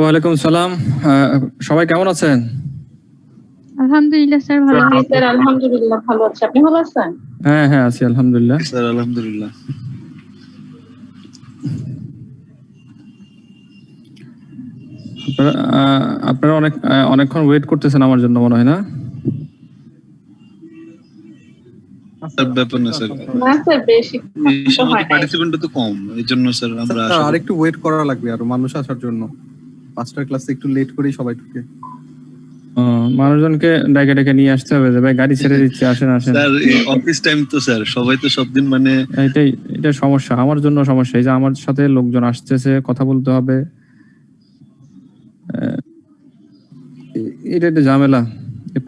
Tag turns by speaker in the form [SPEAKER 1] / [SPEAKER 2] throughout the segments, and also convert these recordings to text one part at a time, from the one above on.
[SPEAKER 1] ওয়ালাইকুম সালাম। সবাই কেমন আছেন?
[SPEAKER 2] আলহামদুলিল্লাহ স্যার, ভালো আছি।
[SPEAKER 3] স্যার আলহামদুলিল্লাহ ভালো আছি। আপনি ভালো আছেন?
[SPEAKER 1] হ্যাঁ হ্যাঁ আছি আলহামদুলিল্লাহ।
[SPEAKER 4] স্যার আলহামদুলিল্লাহ।
[SPEAKER 1] আপনারা অনেকক্ষণ ওয়েট করতেছেন আমার জন্য মনে হয়, না?
[SPEAKER 4] ব্যাপার না স্যার,
[SPEAKER 3] না স্যার বেশি
[SPEAKER 4] এই সময় পার্টিসিপেন্ট তো কম, এইজন্য স্যার আমরা
[SPEAKER 5] আরেকটু ওয়েট করা লাগবে আর মানুষ আসার জন্য। 5টার ক্লাসে একটু লেট করেই সবাই ঢুকে।
[SPEAKER 1] মানুষজনকে ডেকে ডেকে নিয়ে আসতে হবে যে ভাই গাড়ি ছেড়ে দিচ্ছে, আসেন আসেন।
[SPEAKER 4] স্যার অফিস টাইম তো স্যার, সবাই তো সব দিন মানে
[SPEAKER 1] এটা সমস্যা, আমার জন্য সমস্যা। এই যে আমার সাথে লোকজন আসতেছে, কথা বলতে হবে, এটা একটা ঝামেলা।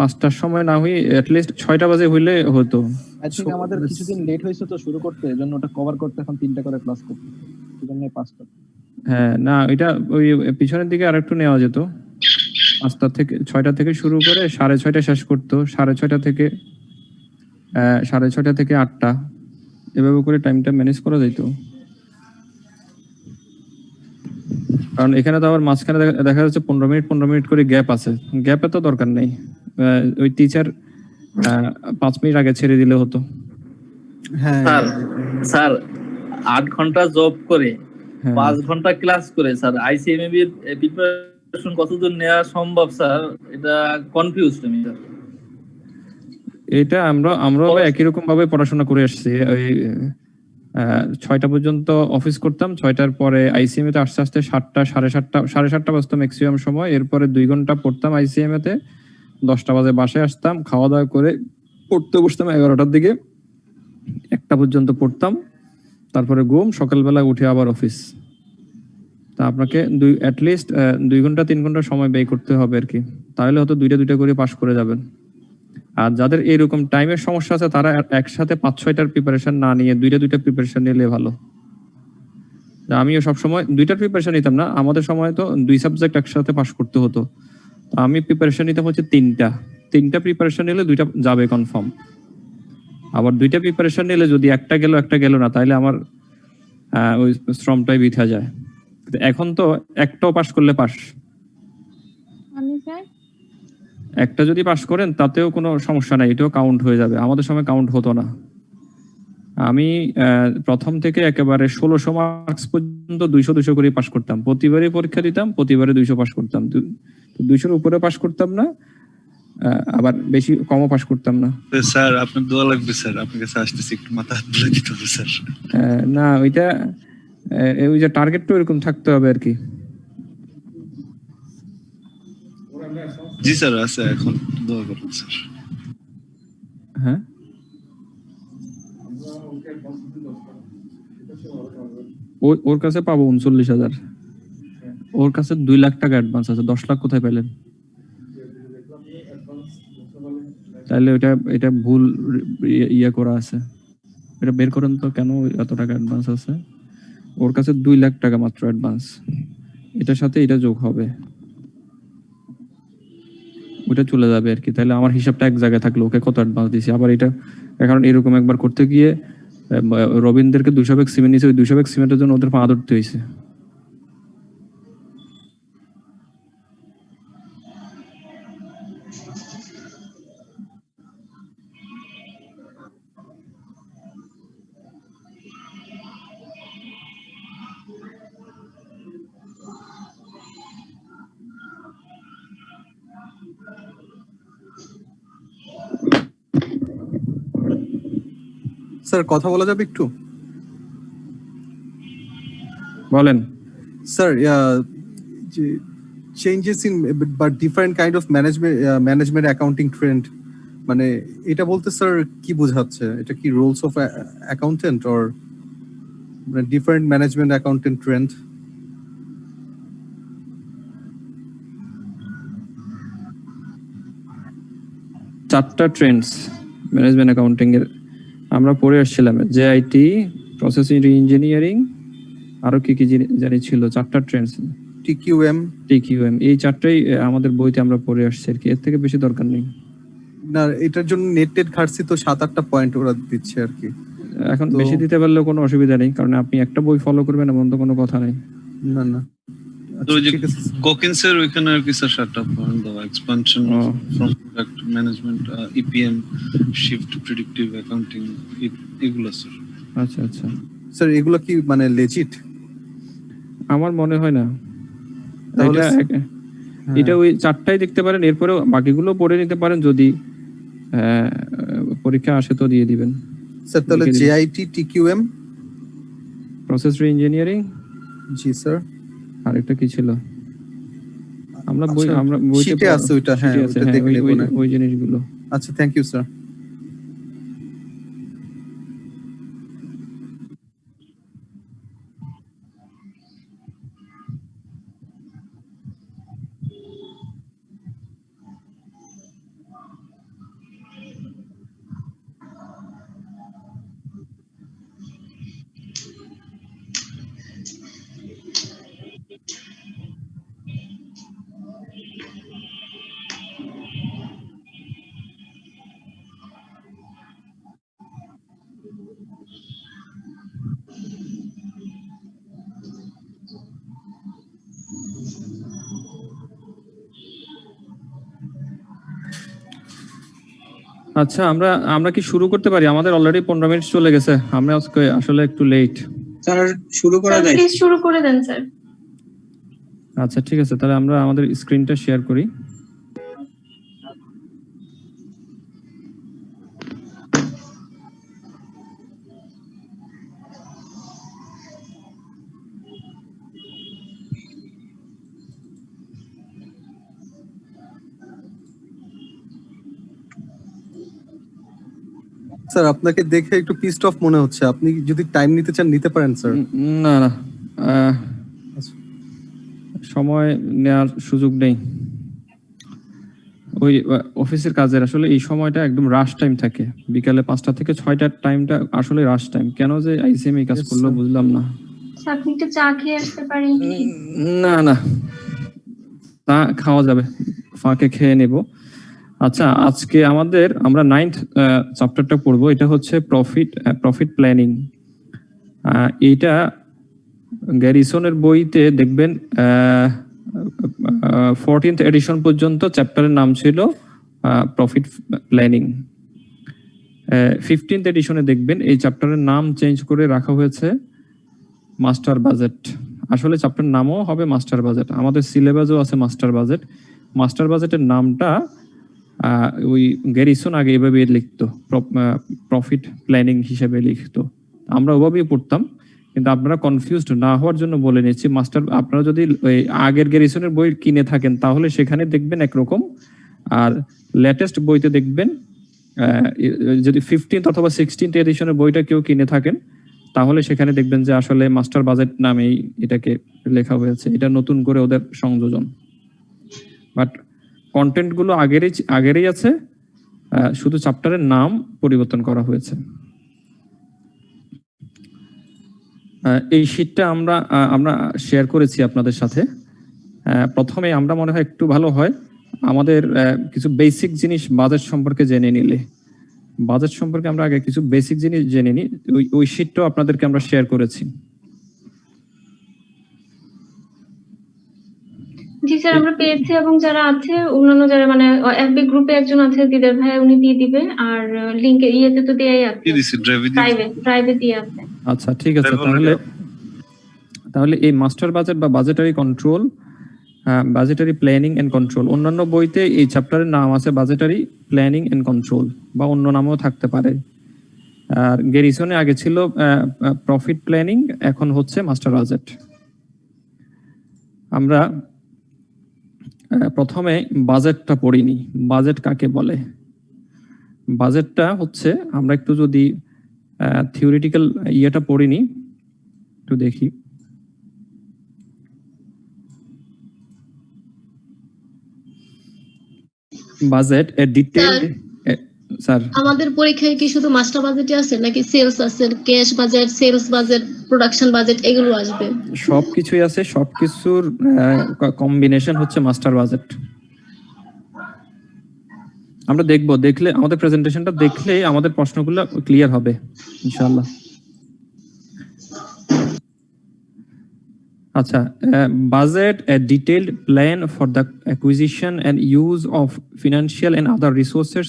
[SPEAKER 1] 5টার সময় না হই অ্যাটলিস্ট 6টা বাজে হইলে হতো।
[SPEAKER 6] আই থিংক আমাদের কিছুদিন লেট হয়েছে তো শুরু করতে, এজন্য ওটা কভার করতে এখন 3টা করে ক্লাস করতে, সেজন্য 5টা।
[SPEAKER 1] হ্যাঁ না, এটা ওই পিছনের দিকে আরেকটু নেওয়া যেত। 5টা থেকে 6টা থেকে শুরু করে 6:30 শেষ করতো, 6:30 থেকে 6:30 থেকে 8টা, এভাবে করে টাইমটা ম্যানেজ করা যেত। কারণ এখানে তো আবার মাঝখানে দেখা যাচ্ছে 15 মিনিট করে গ্যাপ আছে। গ্যাপে তো দরকার নেই, ওই টিচার 5 মিনিট আগে ছেড়ে দিলে হতো।
[SPEAKER 5] হ্যাঁ
[SPEAKER 7] স্যার 8 ঘন্টা জব করে 5 ঘন্টা ক্লাস করে স্যার আইসিএমবি এর প্রিপারেশন কতদূর নেওয়া সম্ভব স্যার, এটা কনফিউজড আমি স্যার।
[SPEAKER 1] এটা আমরা একই রকম ভাবে পড়াশোনা করে আসছি। ওই 6টা পর্যন্ত অফিস করতাম, 6টার পরে আইসিএমএ তে আস্তে আস্তে 7টা 7:30 বাজতো ম্যাক্সিমাম সময়। এরপরে 2 ঘন্টা পড়তাম আইসিএমএ তে, 10টা বাজে বাসায় আসতাম, খাওয়া দাওয়া করে পড়তে বসতাম 11টার দিকে, 1টা পর্যন্ত পড়তাম, তারপরে ঘুম, সকালবেলা উঠে আবার অফিস। তা আপনাকে অ্যাটলিস্ট 2 ঘন্টা 3 ঘন্টা সময় ব্যয় করতে হবে আর কি, তাহলে হয়তো 2টা করে পাস করে যাবেন। আর যাদের এরকম টাইমের সমস্যা আছে তারা একসাথে 5-6টার প্রিপারেশন না নিয়ে 2টা প্রিপারেশন নিলে ভালো। আমিও সবসময় 2টার প্রিপারেশন নিতাম না, আমাদের সময় তো 2 সাবজেক্ট একসাথে পাস করতে হতো। আমি প্রিপারেশন নিতাম হচ্ছে 3টা প্রিপারেশন নিলে 2টা যাবে কনফার্ম। আবার 2টা প্রিপারেশন নিলে যদি একটা গেল না, তাহলে আমার ওই শ্রমটাই বৃথা যায়। এখন তো একটাও পাস করলে পাস, একটা যদি পাস করেন তাতেও কোনো সমস্যা নাই, এটাও কাউন্ট হয়ে যাবে। আমাদের সময় কাউন্ট হতো না। আমি প্রথম থেকে একেবারে 1600 মার্কস পর্যন্ত 200 করে পাস করতাম, প্রতিবারই পরীক্ষা দিতাম, প্রতিবারে 200 পাস করতাম। 200-র উপরে পাস করতাম না, আবার বেশি কমও পাস করতাম না।
[SPEAKER 4] স্যার আপনার দোয়া লাগবে স্যার, আপনার কাছে আসতেছি, একটু মাথা হাত বুলিয়ে দিতে হবে স্যার।
[SPEAKER 1] না ওইটা ওই যে টার্গেটটা এরকম থাকতে হবে আর কি।
[SPEAKER 4] জি স্যার আছে, এখন দোয়া করুন স্যার।
[SPEAKER 1] হ্যাঁ ওর কাছে পাবো 39,000, ওর কাছে 2 লাখ টাকা অ্যাডভান্স আছে। 10 লাখ কোথায় পেলেন? তাহলে এটা ভুল ইয়ে করা আছে, এটা বের করেন তো কেন এত টাকা অ্যাডভান্স আছে। ওর কাছে 2 লাখ টাকা মাত্র অ্যাডভান্স, এটার সাথে এটা যোগ হবে, ওটা চলে যাবে আর কি। তাহলে আমার হিসাবটা এক জায়গায় থাকলো, ওকে কত অ্যাডভান্স দিয়েছি। আবার এটা এখন এরকম একবার করতে গিয়ে রবীন্দ্রকে 200 ব্যাগ সিমেন্ট নিয়েছে, ওই 200 ব্যাগ সিমেন্টের জন্য ওদের পা ধরতে হয়েছে।
[SPEAKER 5] স্যার কথা বলা যাবে একটু?
[SPEAKER 1] বলেন
[SPEAKER 5] sir, changes in but different kind of management accounting trend, মানে এটা বলতে স্যার কি বোঝাচ্ছে? এটা কি roles of accountant or different management accountant trend?
[SPEAKER 1] চারটা ট্রেন্ডস ম্যানেজমেন্ট অ্যাকাউন্টিং এর আমরা পড়ে আসছিলাম, জেআইটি, প্রসেস ইঞ্জিনিয়ারিং, আরো কি কি জানি ছিল, 4টা ট্রেন্ডস। টিকিউএম, এই 4টাই আমাদের বইতে আমরা পড়ে আসছি আর কি, এর থেকে বেশি দরকার নেই।
[SPEAKER 5] না, এটার জন্য নেট ঘাটছি তো 7-8টা পয়েন্ট ওরা দিচ্ছে আর কি।
[SPEAKER 1] এখন বেশি দিতে পারলেও কোনো অসুবিধা নেই, কারণ আপনি একটা বই ফলো করবেন এমন তো কোনো কথা নেই।
[SPEAKER 5] না আচ্ছা,
[SPEAKER 4] ওই যে
[SPEAKER 5] ঠিক আছে
[SPEAKER 4] কোকিন্সের ওইখানে আর কি স্যার 7টা পয়েন্ট দেওয়া, এক্সপানশন
[SPEAKER 1] ও।
[SPEAKER 4] From product management, EPM, shift, predictive accounting, এগুলো স্যার।
[SPEAKER 1] আচ্ছা আচ্ছা,
[SPEAKER 5] স্যার এগুলো কি মানে লেজিট?
[SPEAKER 1] আমার মনে হয় না।
[SPEAKER 5] তাহলে
[SPEAKER 1] এটা এটা ওই 4টাই দেখতে পারেন, এরপরে বাকিগুলো পড়ে নিতে পারেন, যদি পরীক্ষা আসে তো দিয়ে দিবেন।
[SPEAKER 5] স্যার তাহলে
[SPEAKER 1] লিখে দিন।
[SPEAKER 5] JIT TQM.
[SPEAKER 1] প্রসেস ইঞ্জিনিয়ারিং,
[SPEAKER 5] জি স্যার।
[SPEAKER 1] আরেকটা কি ছিল? আমরা বই
[SPEAKER 5] আচ্ছা,
[SPEAKER 1] আমরা বইতে
[SPEAKER 5] শীটে আছে ওইটা, হ্যাঁ
[SPEAKER 1] শীটে আছে,
[SPEAKER 5] ওইটা
[SPEAKER 1] হ্যাঁ,
[SPEAKER 5] দেখে
[SPEAKER 1] ওই
[SPEAKER 5] নেবো
[SPEAKER 1] ওই-
[SPEAKER 5] না।
[SPEAKER 1] ওই জিনিসগুলো।
[SPEAKER 5] আচ্ছা, থ্যাংক ইউ স্যার।
[SPEAKER 1] আচ্ছা, আমরা আমরা কি শুরু করতে পারি? আমাদের অলরেডি 15 মিনিট চলে গেছে, আমরা আজকে আসলে একটু লেট।
[SPEAKER 8] স্যার শুরু করা যায়?
[SPEAKER 2] প্লিজ শুরু করে দেন স্যার।
[SPEAKER 1] আচ্ছা ঠিক আছে, তাহলে আমরা আমাদের স্ক্রিনটা শেয়ার করি।
[SPEAKER 5] স্যার আপনাকে দেখে একটু পিসড অফ মনে হচ্ছে, আপনি যদি টাইম নিতে চান নিতে পারেন স্যার।
[SPEAKER 1] না না, সময় নেওয়ার সুযোগ নেই। ওই অফিসের কাজের আসলে এই সময়টা একদম রাশ টাইম থাকে, বিকালে 5টা থেকে 6টার টাইমটা আসলে রাশ টাইম। কেন যে আইসিএম এই কাজ
[SPEAKER 5] Yes,
[SPEAKER 1] করলো
[SPEAKER 5] sir.
[SPEAKER 1] বুঝলাম না।
[SPEAKER 2] স্যার আপনি একটু চা খেয়ে আসতে পারেন কি?
[SPEAKER 1] না না, তা খাওয়া যাবে, ফাঁকে খেয়ে নেব। আচ্ছা, আজকে আমরা 9th চ্যাপ্টারটা পড়বো। এটা হচ্ছে প্রফিট প্ল্যানিং। এইটা গ্যারিসনের বইতে দেখবেন 14th এডিশন পর্যন্ত চ্যাপ্টারের নাম ছিল প্রফিট প্ল্যানিং। 15th এডিশনে দেখবেন এই চ্যাপ্টারের নাম চেঞ্জ করে রাখা হয়েছে মাস্টার বাজেট। আসলে চ্যাপ্টার নামও হবে মাস্টার বাজেট, আমাদের সিলেবাসও আছে মাস্টার বাজেট। মাস্টার বাজেটের নামটা ওই গ্যারিসন আগে এভাবে লিখতো, প্রফিট প্ল্যানিং হিসেবে লিখতো। আমরা ওভাবেই পড়তাম, কিন্তু আপনারা কনফিউজড না হওয়ার জন্য বলে নিচ্ছি, আপনারা যদি ওই আগের গ্যারিসনের বই কিনে থাকেন তাহলে সেখানে দেখবেন একরকম, আর লেটেস্ট বইতে দেখবেন যদি 15th অথবা 16th এডিশনের বইটা কেউ কিনে থাকেন তাহলে সেখানে দেখবেন যে আসলে মাস্টার বাজেট নামেই এটাকে লেখা হয়েছে। এটা নতুন করে ওদের সংযোজন, বাট কন্টেন্ট গুলো আগেরই আছে, শুধু চ্যাপ্টারের নাম পরিবর্তন করা হয়েছে। এই শীটটা আমরা শেয়ার করেছি আপনাদের সাথে। প্রথমে আমরা মনে হয় একটু ভালো হয় আমাদের কিছু বেসিক জিনিস বাজেট সম্পর্কে জেনে নিলে। বাজেট সম্পর্কে আমরা আগে কিছু বেসিক জিনিস জেনে নিই। ওই শীটটাও আপনাদেরকে আমরা শেয়ার করেছি।
[SPEAKER 2] জি স্যার আমরা পেয়েছি, এবং যারা আছে অন্যান্য যারা মানে এফবি গ্রুপে একজন আছে দিদার ভাই, উনি দিয়ে দিবে। আর লিংকে ইয়েতে তো দেয়াই আছে,
[SPEAKER 4] কি দিছি ড্রাইভে দিছি।
[SPEAKER 2] ড্রাইভে দিয়ে আছে।
[SPEAKER 1] আচ্ছা ঠিক আছে,
[SPEAKER 4] Drive
[SPEAKER 1] তাহলে এই মাস্টার বাজেট বা budgetary control, budgetary planning and control, অন্যান্য বইতে এই চ্যাপ্টারের নাম আছে বাজেটারি প্ল্যানিং এন্ড কন্ট্রোল, বা অন্য নামও থাকতে পারে। আর গ্যারিসনে আগে ছিল প্রফিট প্ল্যানিং, এখন হচ্ছে মাস্টার বাজেট। আমরা প্রথমে বাজেটটা পড়িনি। বাজেট কাকে বলে? বাজেটটা হচ্ছে, আমরা একটু যদি থিওরিটিক্যাল ইয়েটা পড়িনি, একটু দেখি। বাজেট এ ডিটেইলড, স্যার
[SPEAKER 9] আমাদের পরীক্ষায় কি শুধু মাস্টার বাজেটই আছে নাকি সেলস আছে, cash budget, sales budget, production budget এগুলো আসবে?
[SPEAKER 1] সবকিছুই আছে, সবকিছুর কম্বিনেশন হচ্ছে মাস্টার বাজেট। আমরা দেখলে আমাদের প্রেজেন্টেশনটা দেখলে আমাদের প্রশ্নগুলো ক্লিয়ার হবে ইনশাআল্লাহ। আচ্ছা, budget a detailed plan for the acquisition and use of financial and other resources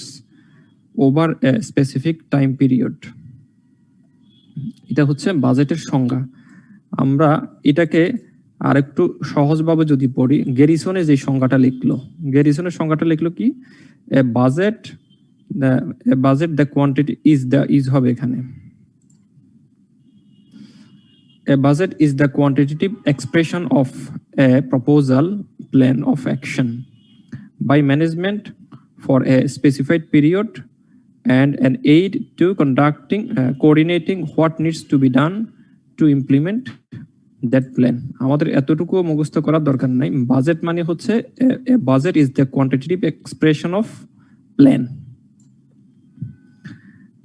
[SPEAKER 1] over a specific time period. এটা হচ্ছে বাজেটের সংজ্ঞা। আমরা এটাকে আরেকটু সহজভাবে যদি পড়ি, গ্যারিসনে যে সংজ্ঞাটা লিখলো, গ্যারিসনের সংজ্ঞাটা লিখলো কি, এ বাজেট দ্য কোয়ান্টিটি ইজ হবে এখানে। A budget is the quantitative expression of a proposal plan of action by management for a specified period and an aid to conducting, coordinating what needs to be done to implement that plan. আমাদের এতটুকু মুখস্থ করার দরকার নাই। Budget মানে হচ্ছে a budget is the quantitative expression of plan.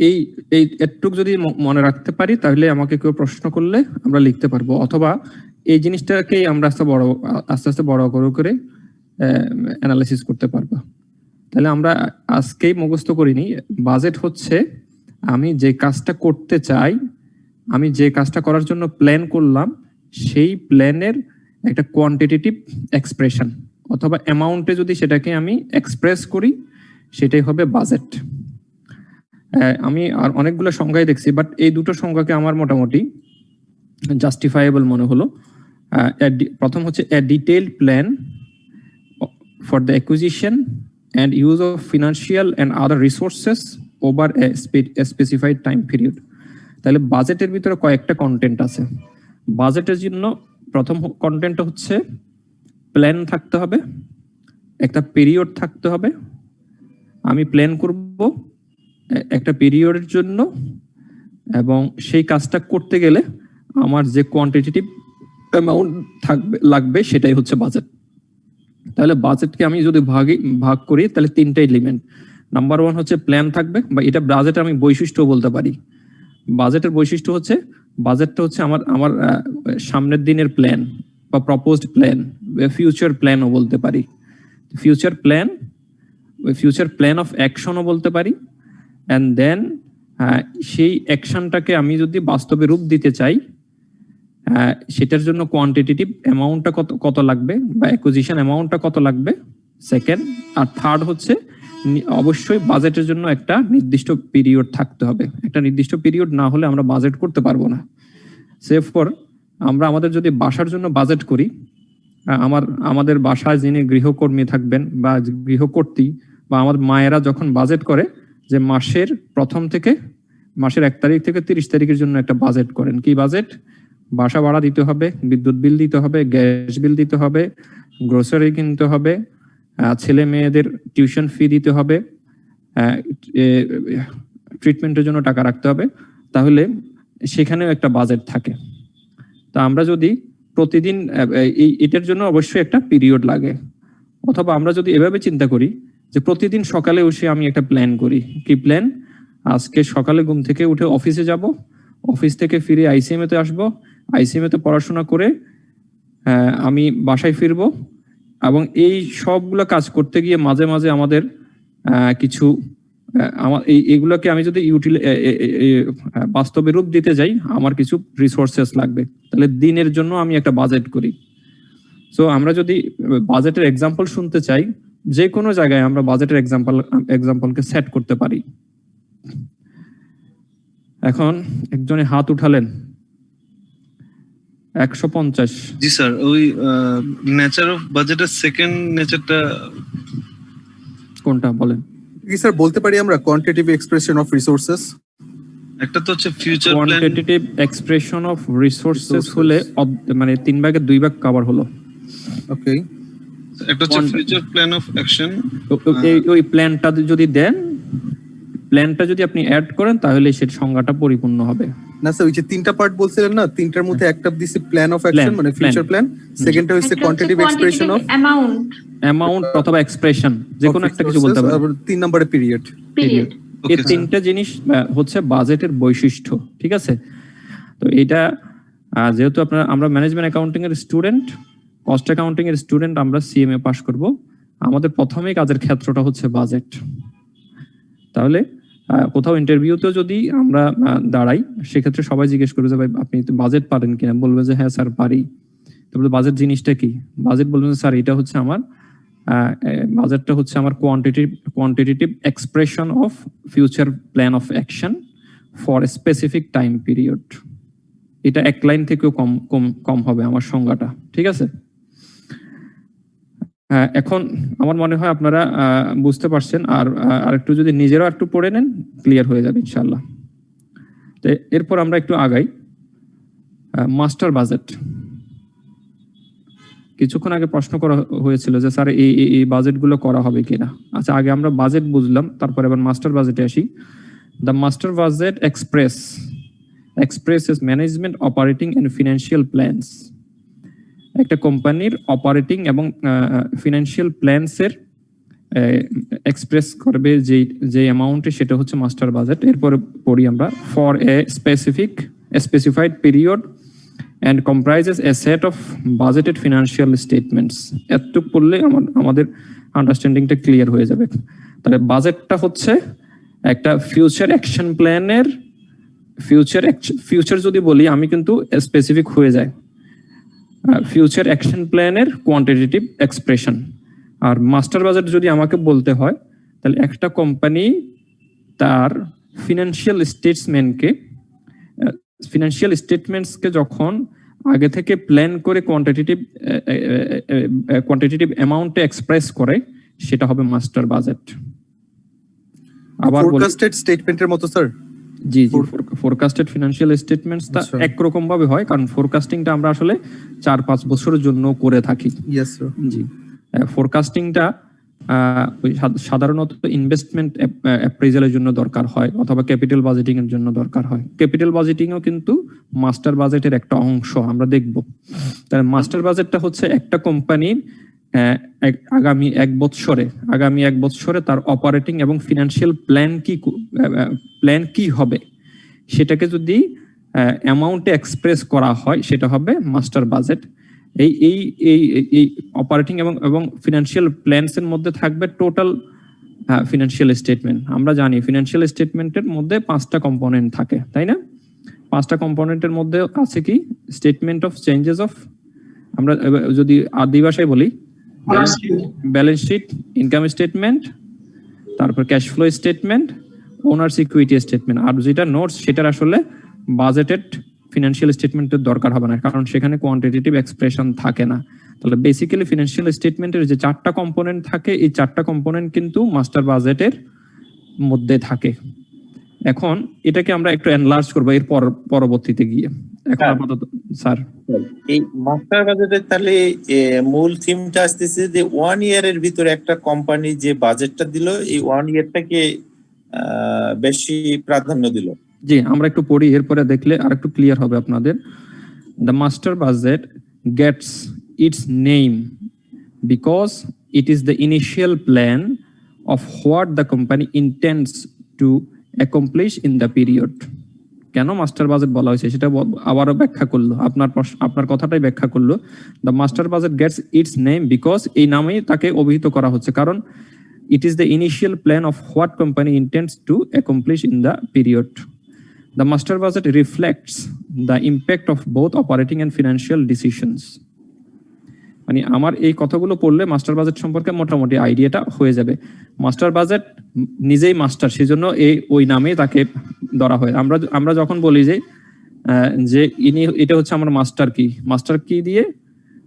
[SPEAKER 1] এই একটুক যদি মনে রাখতে পারি তাহলে আমাকে কেউ প্রশ্ন করলে আমরা লিখতে পারবো, অথবা এই জিনিসটাকেই আমরা আস্তে আস্তে বড় করে অ্যানালাইসিস করতে পারবো। তাহলে আমরা আজকেই মুখস্থ করিনি, বাজেট হচ্ছে আমি যে কাজটা করতে চাই, আমি যে কাজটা করার জন্য প্ল্যান করলাম, সেই প্ল্যানের একটা কোয়ান্টিটেটিভ এক্সপ্রেশন অথবা অ্যামাউন্টে যদি সেটাকে আমি এক্সপ্রেস করি, সেটাই হবে বাজেট। আমি আর অনেকগুলো সংজ্ঞায় দেখছি, বাট এই দুটো সংজ্ঞাকে আমার মোটামুটি জাস্টিফাইবল মনে হলো। প্রথম হচ্ছে এ detailed plan for the acquisition and use of financial and other resources over a specified time period. তাহলে বাজেটের ভিতরে কয়েকটা কন্টেন্ট আছে। বাজেটের জন্য প্রথম কন্টেন্টটা হচ্ছে প্ল্যান থাকতে হবে, একটা পিরিয়ড থাকতে হবে। আমি প্ল্যান করব একটা পিরিয়ডের জন্য, এবং সেই কাজটা করতে গেলে আমার যে কোয়ান্টিটেটিভ অ্যামাউন্ট লাগবে সেটাই হচ্ছে বাজেট। তাহলে বাজেটকে আমি যদি ভাগ করি তাহলে তিনটা এলিমেন্ট। নাম্বার ওয়ান হচ্ছে প্ল্যান থাকবে, বা এটা বাজেটের আমি বৈশিষ্ট্য বলতে পারি। বাজেটের বৈশিষ্ট্য হচ্ছে, বাজেটটা হচ্ছে আমার সামনের দিনের প্ল্যান বা প্রপোজড প্ল্যান, ফিউচার প্ল্যানও বলতে পারি। ফিউচার প্ল্যান অফ অ্যাকশনও বলতে পারি। অ্যান্ড দেন সেই অ্যাকশনটাকে আমি যদি বাস্তবে রূপ দিতে চাই, সেটার জন্য কোয়ান্টিটেটিভ অ্যামাউন্টটা কত লাগবে বা অ্যাকুইজিশন অ্যামাউন্টটা কত লাগবে, সেকেন্ড। আর থার্ড হচ্ছে অবশ্যই বাজেটের জন্য একটা নির্দিষ্ট পিরিয়ড থাকতে হবে। একটা নির্দিষ্ট পিরিয়ড না হলে আমরা বাজেট করতে পারবো না। সেভ ফর আমরা আমাদের যদি বাসার জন্য বাজেট করি, আমাদের বাসায় যিনি গৃহকর্মী থাকবেন বা গৃহকর্ত্রী বা আমাদের মায়েরা যখন বাজেট করে যে মাসের প্রথম থেকে মাসের 1 তারিখ থেকে 30 তারিখের জন্য একটা বাজেট করেন। কি বাজেট? বাসা ভাড়া দিতে হবে, বিদ্যুৎ বিল দিতে হবে, গ্যাস বিল দিতে হবে, গ্রোসারি কিনতে হবে, ছেলে মেয়েদের টিউশন ফি দিতে হবে, ট্রিটমেন্টের জন্য টাকা রাখতে হবে। তাহলে সেখানেও একটা বাজেট থাকে। তা আমরা যদি প্রতিদিন এটার জন্য অবশ্যই একটা পিরিয়ড লাগে। অথবা আমরা যদি এভাবে চিন্তা করি যে প্রতিদিন সকালে উঠে আমি একটা প্ল্যান করি। কি প্ল্যান? আজকে সকালে ঘুম থেকে উঠে অফিসে যাব, অফিস থেকে ফিরে আইসিএমএ তে আসবো, আইসিএমএ তে পড়াশোনা করে আমি বাসায় ফিরবো। এবং এই সবগুলো কাজ করতে গিয়ে মাঝে মাঝে আমাদের কিছু এইগুলোকে আমি যদি বাস্তবে রূপ দিতে যাই, আমার কিছু রিসোর্সেস লাগবে। তাহলে দিনের জন্য আমি একটা বাজেট করি। সো আমরা যদি বাজেটের এক্সাম্পল শুনতে চাই, যে কোনো জায়গায় আমরা বাজেটের এক্সাম্পলকে সেট করতে পারি। এখন একজনে হাত উঠালেন 150।
[SPEAKER 4] জি স্যার, ওই নেচার অফ বাজেটের সেকেন্ড নেচারটা
[SPEAKER 1] কোনটা বলেন?
[SPEAKER 5] কি স্যার বলতে পারি আমরা কোয়ান্টিটেটিভ এক্সপ্রেশন অফ রিসোর্সেস?
[SPEAKER 4] একটা তো হচ্ছে future plan.
[SPEAKER 1] Quantitative expression of resources হলে মানে 3 ভাগের 2 ভাগ কভার হলো।
[SPEAKER 5] ওকে।
[SPEAKER 4] একটা হচ্ছে ফিউচার প্ল্যান অফ অ্যাকশন।
[SPEAKER 1] ওই প্ল্যানটা যদি দেন, প্ল্যানটা যদি আপনি অ্যাড করেন তাহলে সের সংজ্ঞাটা পরিপূর্ণ হবে।
[SPEAKER 5] না স্যার, ওই যে তিনটা পার্ট বলছিলেন না, তিনটার মধ্যে একটা দিছে প্ল্যান অফ অ্যাকশন মানে ফিউচার প্ল্যান, সেকেন্ডটা হইছে কোয়ান্টিটেটিভ এক্সপ্রেশন অফ
[SPEAKER 1] অ্যামাউন্ট অথবা এক্সপ্রেশন, যে কোনো একটা কিছু বলতে পারেন।
[SPEAKER 5] আর 3 নম্বরে পিরিয়ড।
[SPEAKER 1] এই তিনটা জিনিস হচ্ছে বাজেটের বৈশিষ্ট্য, ঠিক আছে? তো এটা যেহেতু আমরা ম্যানেজমেন্ট অ্যাকাউন্টিং এর স্টুডেন্ট, কস্ট অ্যাকাউন্টিং এর স্টুডেন্ট, আমরা সিএমএ পাস করব, আমাদের প্রথমেই কাজের ক্ষেত্রটা হচ্ছে বাজেট। তাহলে কোথাও ইন্টারভিউতেও যদি আমরা দাঁড়াই, সেক্ষেত্রে সবাই জিজ্ঞেস করবে যে ভাই আপনি বাজেট পারেন কিনা, বলবে যে হ্যাঁ স্যার পারি। তারপরে বাজেট জিনিসটা কি? বাজেট বলবেন স্যার এটা হচ্ছে আমার বাজেটটা হচ্ছে আমার quantitative expression of future plan of action for a specific time period. এটা এক লাইন থেকেও কম কম কম হবে আমার সংজ্ঞাটা, ঠিক আছে? এখন আমার মনে হয় আপনারা বুঝতে পারছেন, আর একটু যদি নিজেরাও একটু পড়ে নেন ক্লিয়ার হয়ে যাবে ইনশাল্লাহ। তো এরপর আমরা একটু আগাই। মাস্টার বাজেট, কিছুক্ষণ আগে প্রশ্ন করা হয়েছিল যে স্যার এই বাজেটগুলো করা হবে কিনা। আচ্ছা, আগে আমরা বাজেট বুঝলাম, তারপর এবার মাস্টার বাজেটে আসি। The master budget expresses management operating and financial plans. একটা কোম্পানির অপারেটিং এবং ফিনান্সিয়াল প্ল্যানস এর এক্সপ্রেস করবে যে অ্যামাউন্টে, সেটা হচ্ছে মাস্টার বাজেট। এরপরে পড়ি আমরা, for a specified period and comprises a set of budgeted financial statements. এতটুকু পড়লে আমাদের আন্ডারস্ট্যান্ডিংটা ক্লিয়ার হয়ে যাবে। তাহলে বাজেটটা হচ্ছে একটা ফিউচার অ্যাকশন প্ল্যানের ফিউচার যদি বলি আমি কিন্তু স্পেসিফিক হয়ে যায়, ফিউচার অ্যাকশন প্ল্যানের কোয়ান্টিটেটিভ এক্সপ্রেশন। আর মাস্টার বাজেট যদি আমাকে বলতে হয়, তাহলে একটা কোম্পানি তার ফিনান্সিয়াল স্টেটমেন্টসকে যখন আগে থেকে প্ল্যান করে কোয়ান্টিটেটিভ অ্যামাউন্টে এক্সপ্রেস করে, সেটা হবে মাস্টার বাজেট। আবার
[SPEAKER 5] ফোরকাস্টেড স্টেটমেন্টের মতো স্যার?
[SPEAKER 1] জি জি, ফোরকাস্টেড ফিনান্সিয়াল স্টেটমেন্টসটা একরকম ভাবে হয়, কারণ ফোরকাস্টিংটা আমরা আসলে 4-5 বছরের জন্য করে থাকি।
[SPEAKER 5] Yes sir. জি,
[SPEAKER 1] ফোরকাস্টিংটা সাধারণত ইনভেস্টমেন্ট অ্যাপ্রেজালের জন্য দরকার হয়, অথবা ক্যাপিটাল বাজেটিং এর জন্য দরকার হয়। ক্যাপিটাল বাজেটিংও কিন্তু মাস্টার বাজেটের একটা অংশ, আমরা দেখব। তাহলে মাস্টার বাজেটটা হচ্ছে একটা কোম্পানির আগামী এক বছরে তার অপারেটিং এবং ফিনান্সিয়াল প্ল্যান কি হবে, সেটাকে যদি অ্যামাউন্টে এক্সপ্রেস করা হয়, সেটা হবে মাস্টার বাজেট। এই অপারেটিং এবং ফিনান্সিয়াল প্ল্যানস এর মধ্যে থাকবে টোটাল ফিনান্সিয়াল স্টেটমেন্ট। আমরা জানি ফিনান্সিয়াল স্টেটমেন্টের মধ্যে 5টা কম্পোনেন্ট থাকে, তাই না? 5টা কম্পোনেন্টের মধ্যে আছে কি? স্টেটমেন্ট অফ চেঞ্জেস অফ, আমরা যদি আদি ভাষায় বলি, ব্যালেন্স শিট, ইনকাম স্টেটমেন্ট, তারপর cash flow statement, owners equity statement. আর যেটা নোটস, সেটার আসলে বাজেটেড ফিনান্সিয়াল স্টেটমেন্টের দরকার হবে না, কারণ সেখানে কোয়ান্টিটেটিভ এক্সপ্রেশন থাকে না। তাহলে বেসিক্যালি ফিনান্সিয়াল স্টেটমেন্টের যে 4টা কম্পোনেন্ট থাকে, এই 4টা কম্পোনেন্ট কিন্তু মাস্টার বাজেটের মধ্যে থাকে। এখন এটাকে আমরা একটু এনলার্জ করবো এর পরবর্তীতে গিয়ে। এখন আপাতত স্যার,
[SPEAKER 10] এই মাস্টার বাজেটের তাহলে মূল থিমটা আসতেছে যে 1 ইয়ারের ভিতরে একটা কোম্পানি যে বাজেটটা দিল, এই 1 ইয়ারটাকে বেশি প্রাধান্য দিল।
[SPEAKER 1] জি, আমরা একটু পড়ি, এরপরে দেখলে আর একটু ক্লিয়ার হবে আপনাদের। The master budget gets its name because it is the initial plan of what the company intends to accomplish in the period. কেন মাস্টার বাজেট বলা হয়েছে সেটা আবারও ব্যাখ্যা করলো, আপনার কথাটাই ব্যাখ্যা করলো। The master budget gets its name because, এই নামেই তাকে অভিহিত করা হচ্ছে, কারণ it is the initial plan of what company intends to accomplish in the period. The master budget reflects the impact of both operating and financial decisions. মানে আমার এই কথাগুলো পড়লে মাস্টার বাজেট সম্পর্কে মোটামুটি আইডিয়াটা হয়ে যাবে। মাস্টার বাজেট নিজেই মাস্টার, সেজন্য ওই নামেই তাকে ধরা হয়। আমরা যখন বলি যে এটা হচ্ছে আমার মাস্টার কি দিয়ে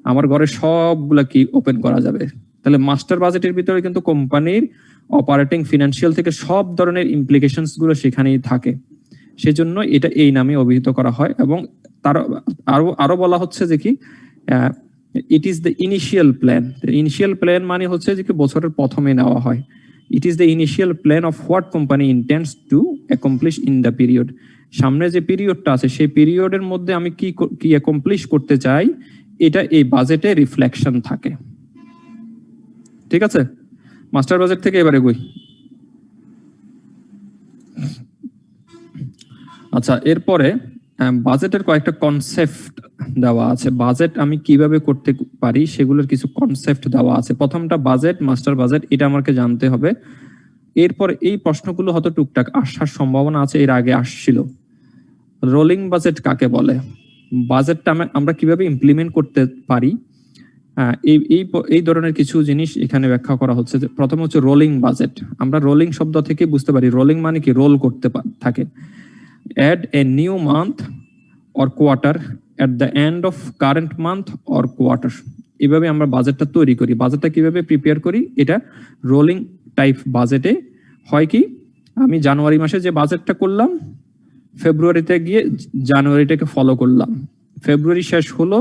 [SPEAKER 1] আমার ঘরে সবগুলা কি ওপেন করা যাবে। তাহলে মাস্টার বাজেটের ভিতরে কিন্তু কোম্পানির অপারেটিং ফিনান্সিয়াল থেকে সব ধরনের ইমপ্লিকেশনস গুলো সেখানেই থাকে, সেজন্য এটা এই নামে অভিহিত করা হয়। এবং তার আরো বলা হচ্ছে যে কি, ইট is the initial plan. Initial plan মানে হচ্ছে যে কি বছরের প্রথমে নেওয়া হয়। ইট is the initial plan of what company intends to accomplish in the period. সামনে যে পিরিয়ডটা আছে সেই পিরিয়ডের মধ্যে আমি কি অ্যাকমপ্লিশ করতে চাই, এটা এই বাজেটে রিফ্লেকশন থাকে। ঠিক আছে, মাস্টার বাজেট থেকে এবারে এগোই। আচ্ছা, এরপরে বাজেটের কয়েকটা কনসেপ্ট দেওয়া আছে। বাজেট আমি কিভাবে করতে পারি সেগুলোর কিছু কনসেপ্ট দেওয়া আছে। প্রথমটা বাজেট, মাস্টার বাজেট, এটা আমাকে জানতে হবে। এরপর এই প্রশ্নগুলো হয়তো টুকটাক আসার সম্ভাবনা আছে, এর আগে আসছিল। রোলিং বাজেট কাকে বলে? বাজেটটা আমরা কিভাবে ইমপ্লিমেন্ট করতে পারি, এই ধরনের কিছু জিনিস এখানে ব্যাখ্যা করা হচ্ছে। প্রথম হচ্ছে রোলিং বাজেট। আমরা রোলিং শব্দ থেকে বুঝতে পারি রোলিং মানে কি, রোল করতে থাকে। Add a new month or quarter at the end of current month or quarter, এভাবে আমরা বাজেটটা তৈরি করি। বাজেটটা কিভাবে প্রিপেয়ার করি, এটা রোলিং টাইপ বাজেটে হয় কি, আমি জানুয়ারি মাসে যে বাজেটটা করলাম, ফেব্রুয়ারিতে গিয়ে জানুয়ারিটাকে ফলো করলাম, ফেব্রুয়ারি শেষ হলো,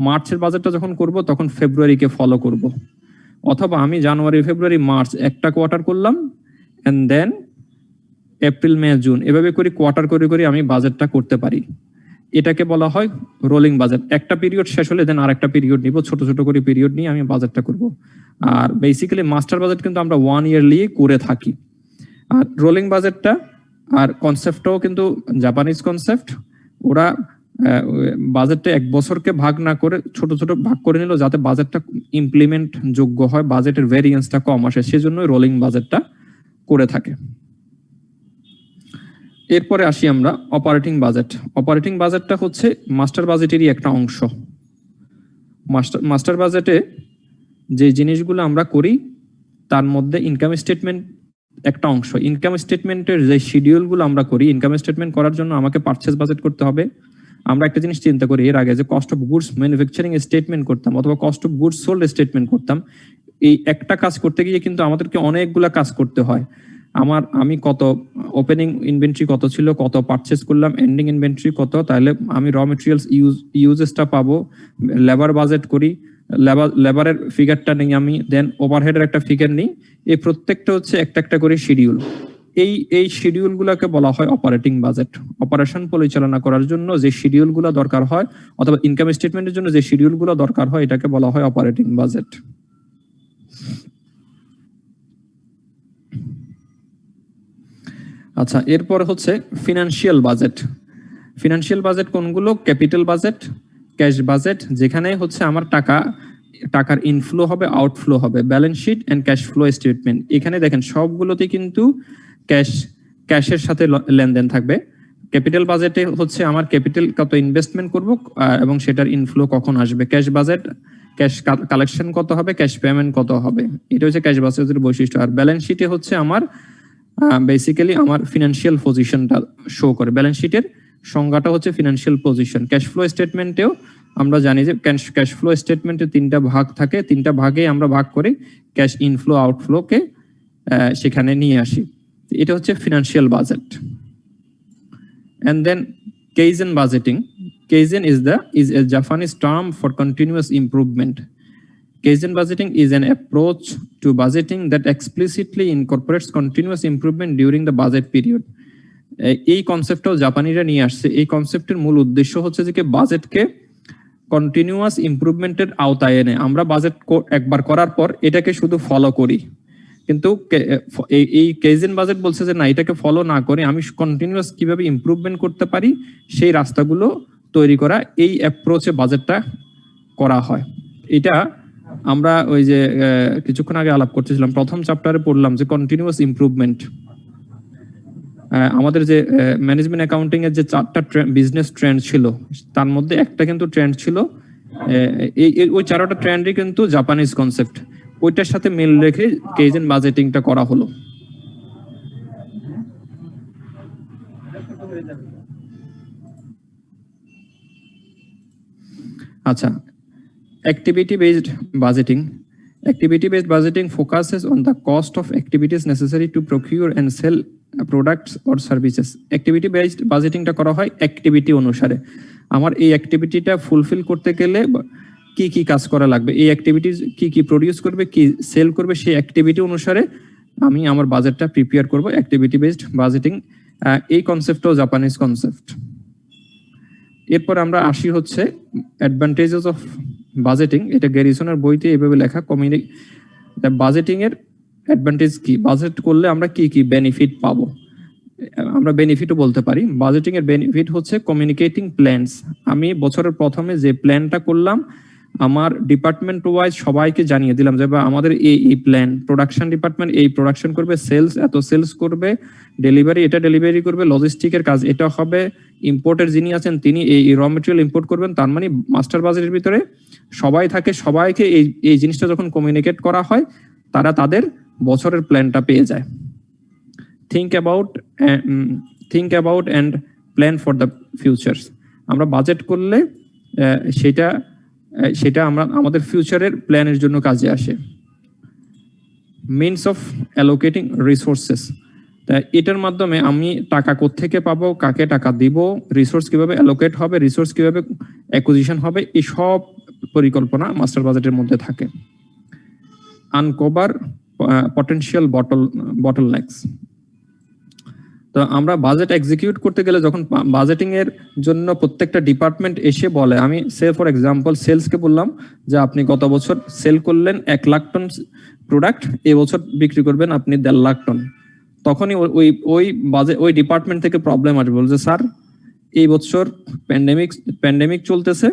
[SPEAKER 1] মার্চের বাজেটটা যখন করব তখন ফেব্রুয়ারিকে ফলো করব। অথবা আমি জানুয়ারি ফেব্রুয়ারি মার্চ একটা কোয়ার্টার করলাম, and then April May June, এভাবে করে কোয়ার্টার করে করে আমি বাজেটটা করতে পারি। এটাকে বলা হয় রোলিং বাজেট। একটা পিরিয়ড শেষ হলে দেন আরেকটা পিরিয়ড নিব, ছোট ছোট করে পিরিয়ড নিয়ে আমি বাজেটটা করব। আর বেসিক্যালি মাস্টার বাজেট কিন্তু আমরা 1 ইয়ারলি করে থাকি। আর রোলিং বাজেটটা আর কনসেপ্টটাও কিন্তু জাপানিজ কনসেপ্ট। ওরা বাজেটটা 1 বছরকে ভাগ না করে ছোট ছোট ভাগ করে নিল, যাতে বাজেটটা ইমপ্লিমেন্ট যোগ্য হয়, বাজেটের ভেরিয়েন্সটা কম আসে, সেজন্যই রোলিং বাজেটটা করে থাকে। এরপরে আসি আমরা অপারেটিং বাজেট। অপারেটিং বাজেটটা হচ্ছে মাস্টার বাজেটেরই একটা অংশ। মাস্টার বাজেটে যে জিনিসগুলো আমরা করি তার মধ্যে ইনকাম স্টেটমেন্ট একটা অংশ। ইনকাম স্টেটমেন্টের যে শিডিউলগুলো আমরা করি, ইনকাম স্টেটমেন্ট করার জন্য আমাকে পারচেজ বাজেট করতে হবে। আমরা একটা জিনিস চিন্তা করি এর আগে, যে cost of goods manufacturing statement করতাম অথবা cost of goods sold statement করতাম। এই একটা কাজ করতে গিয়ে কিন্তু আমাদেরকে অনেকগুলা কাজ করতে হয়। আমি কত ওপেনিং ইনভেন্টরি কত ছিল, কত পারচেজ করলাম, এন্ডিং ইনভেন্টরি কত, তাহলে আমি র মেটেরিয়ালস ইউজেসটা পাবো, লেবার বাজেট করি, লেবারের ফিগারটা নেই আমি, দেন ওভারহেডের একটা ফিগার নেই। এই প্রত্যেকটা হচ্ছে একটা একটা করে শিডিউল। এই শিডিউলগুলোকে বলা হয় অপারেটিং বাজেট। অপারেশন পরিচালনা করার জন্য যে শিডিউলগুলো দরকার হয় অথবা ইনকাম স্টেটমেন্টের জন্য যে শিডিউলগুলো দরকার হয়, এটাকে বলা হয় অপারেটিং বাজেট। আচ্ছা, এরপর হচ্ছে ফিনান্সিয়াল বাজেট। ফিনান্সিয়াল বাজেট কোনগুলো? ক্যাপিটাল বাজেট, ক্যাশ বাজেট, যেখানে হচ্ছে আমার টাকার ইনফ্লো হবে, আউটফ্লো হবে, balance sheet and cash flow statement. এখানে দেখেন সবগুলোতে কিন্তু ক্যাশের সাথে লেনদেন থাকবে। ক্যাপিটাল বাজেটে হচ্ছে আমার ক্যাপিটাল কত ইনভেস্টমেন্ট করব এবং সেটার ইনফ্লো কখন আসবে। ক্যাশ বাজেট, ক্যাশ কালেকশন কত হবে, ক্যাশ পেমেন্ট কত হবে, এটা হচ্ছে ক্যাশ বাজেটের বৈশিষ্ট্য। আর ব্যালেন্স শিটে হচ্ছে আমার বেসিক্যালি আমার ফিনান্সিয়াল পজিশনটা শো করে। ব্যালেন্স শিটের সংজ্ঞাটা হচ্ছে ফিনান্সিয়াল পজিশন। ক্যাশ ফ্লো স্টেটমেন্টেও আমরা জানি যে ক্যাশ ফ্লো স্টেটমেন্টে 3টা ভাগ থাকে, 3টা ভাগে আমরা ভাগ করে ক্যাশ ইনফ্লো আউটফ্লোকে সেখানে নিয়ে আসি। এটা হচ্ছে financial budget. And then kaizen budgeting. Kaizen is a Japanese term for continuous improvement. Kaizen budgeting is an approach to budgeting that explicitly incorporates continuous improvement during the budget period. এই কনসেপ্টটাও জাপানিরা নিয়ে আসছে। এই কনসেপ্টের মূল উদ্দেশ্য হচ্ছে যে বাজেটকে কন্টিনিউয়াস ইমপ্রুভমেন্টের আওতায় এনে আমরা বাজেট একবার করার পর এটাকে শুধু ফলো করি, কিন্তু এই কেইজেন বাজেট বলছে যে না, এটাকে ফলো না করে আমি কন্টিনিউয়াস কিভাবে ইমপ্রুভমেন্ট করতে পারি সেই রাস্তাগুলো তৈরি করা, এই অ্যাপ্রোচে বাজেটটা করা হয়। এটা আমরা ওই যে কিছুক্ষণ আগে আলাপ করতেছিলাম, প্রথম চ্যাপ্টারে পড়লাম যে কন্টিনিউয়াস ইমপ্রুভমেন্ট। আমাদের যে ম্যানেজমেন্ট অ্যাকাউন্টিং এর যে 4টা বিজনেস ট্রেন্ড ছিল তার মধ্যে একটা কিন্তু ট্রেন্ড ছিল ওই 4টা ট্রেন্ডই কিন্তু জাপানিজ কনসেপ্ট, ওইটার সাথে মিল রেখে কেইজেন বাজেটিংটা করা হলো। আচ্ছা, activity based budgeting. Activity based budgeting focuses on the cost of activities necessary to procure and sell products or services. Activity based budgeting টা করা হয় অ্যাক্টিভিটি অনুসারে। আমার এই অ্যাক্টিভিটিটা ফুলফিল করতে গেলে কি কি কাজ করা লাগবে, এই অ্যাক্টিভিটিজ কি কি প্রডিউস করবে, কি সেল করবে, সেই অ্যাক্টিভিটি অনুসারে আমি আমার বাজেটটা প্রিপেয়ার করব। অ্যাক্টিভিটি বেসড বাজেটিং, এই কনসেপ্টটাও জাপানিজ কনসেপ্ট। এরপর আমরা আসি হচ্ছে অ্যাডভান্টেজেস অফ বাজেটিং। এটা গ্যারিসনের বইতে এভাবে লেখা। বাজেটিং এর অ্যাডভান্টেজ কি, বাজেট করলে আমরা কি কি বেনিফিট পাবো, আমরা বেনিফিটও বলতে পারি। বাজেটিং এর বেনিফিট হচ্ছে কমিউনিকেটিং প্ল্যানস। আমি বছরের প্রথমে যে প্ল্যানটা করলাম আমার ডিপার্টমেন্ট ওয়াইজ সবাইকে জানিয়ে দিলাম যে বা আমাদের এই প্ল্যান, প্রোডাকশন ডিপার্টমেন্ট এই প্রোডাকশন করবে, সেলস এত সেলস করবে, ডেলিভারি এটা ডেলিভারি করবে, লজিস্টিকের কাজ এটা হবে, ইম্পোর্টের যিনি আছেন তিনি এই র মেটেরিয়াল ইম্পোর্ট করবেন। তার মানে মাস্টার বাজেটের ভিতরে সবাই থাকে, সবাইকে এই জিনিসটা যখন কমিউনিকেট করা হয় তারা তাদের বছরের প্ল্যানটা পেয়ে যায়। Think about and plan for the future. আমরা বাজেট করলে সেটা আমরা আমাদের ফিউচারের প্ল্যানের জন্য কাজে আসে। মিনস অফ অ্যালোকেটিং রিসোর্সেস, তা এটার মাধ্যমে আমি টাকা কোত্থেকে পাবো, কাকে টাকা দিব, রিসোর্স কিভাবে অ্যালোকেট হবে, রিসোর্স কিভাবে অ্যাকুইজিশন হবে, এই সব পরিকল্পনা মাস্টার বাজেটের মধ্যে থাকে। Uncover potential bottlenecks. তো আমরা বাজেট এক্সিকিউট করতে গেলে যখন বাজেটিং এর জন্য প্রত্যেকটা ডিপার্টমেন্ট এসে বলে, আমি সে ফর এক্সাম্পল সেলসকে বললাম যে আপনি গত বছর সেল করলেন 1 লাখ টন প্রোডাক্ট, এবছর বিক্রি করবেন আপনি 1.5 লাখ টন, তখনই ওই ডিপার্টমেন্ট থেকে প্রবলেম আসবে, বলছে স্যার এই বছর প্যান্ডেমিক চলতেছে,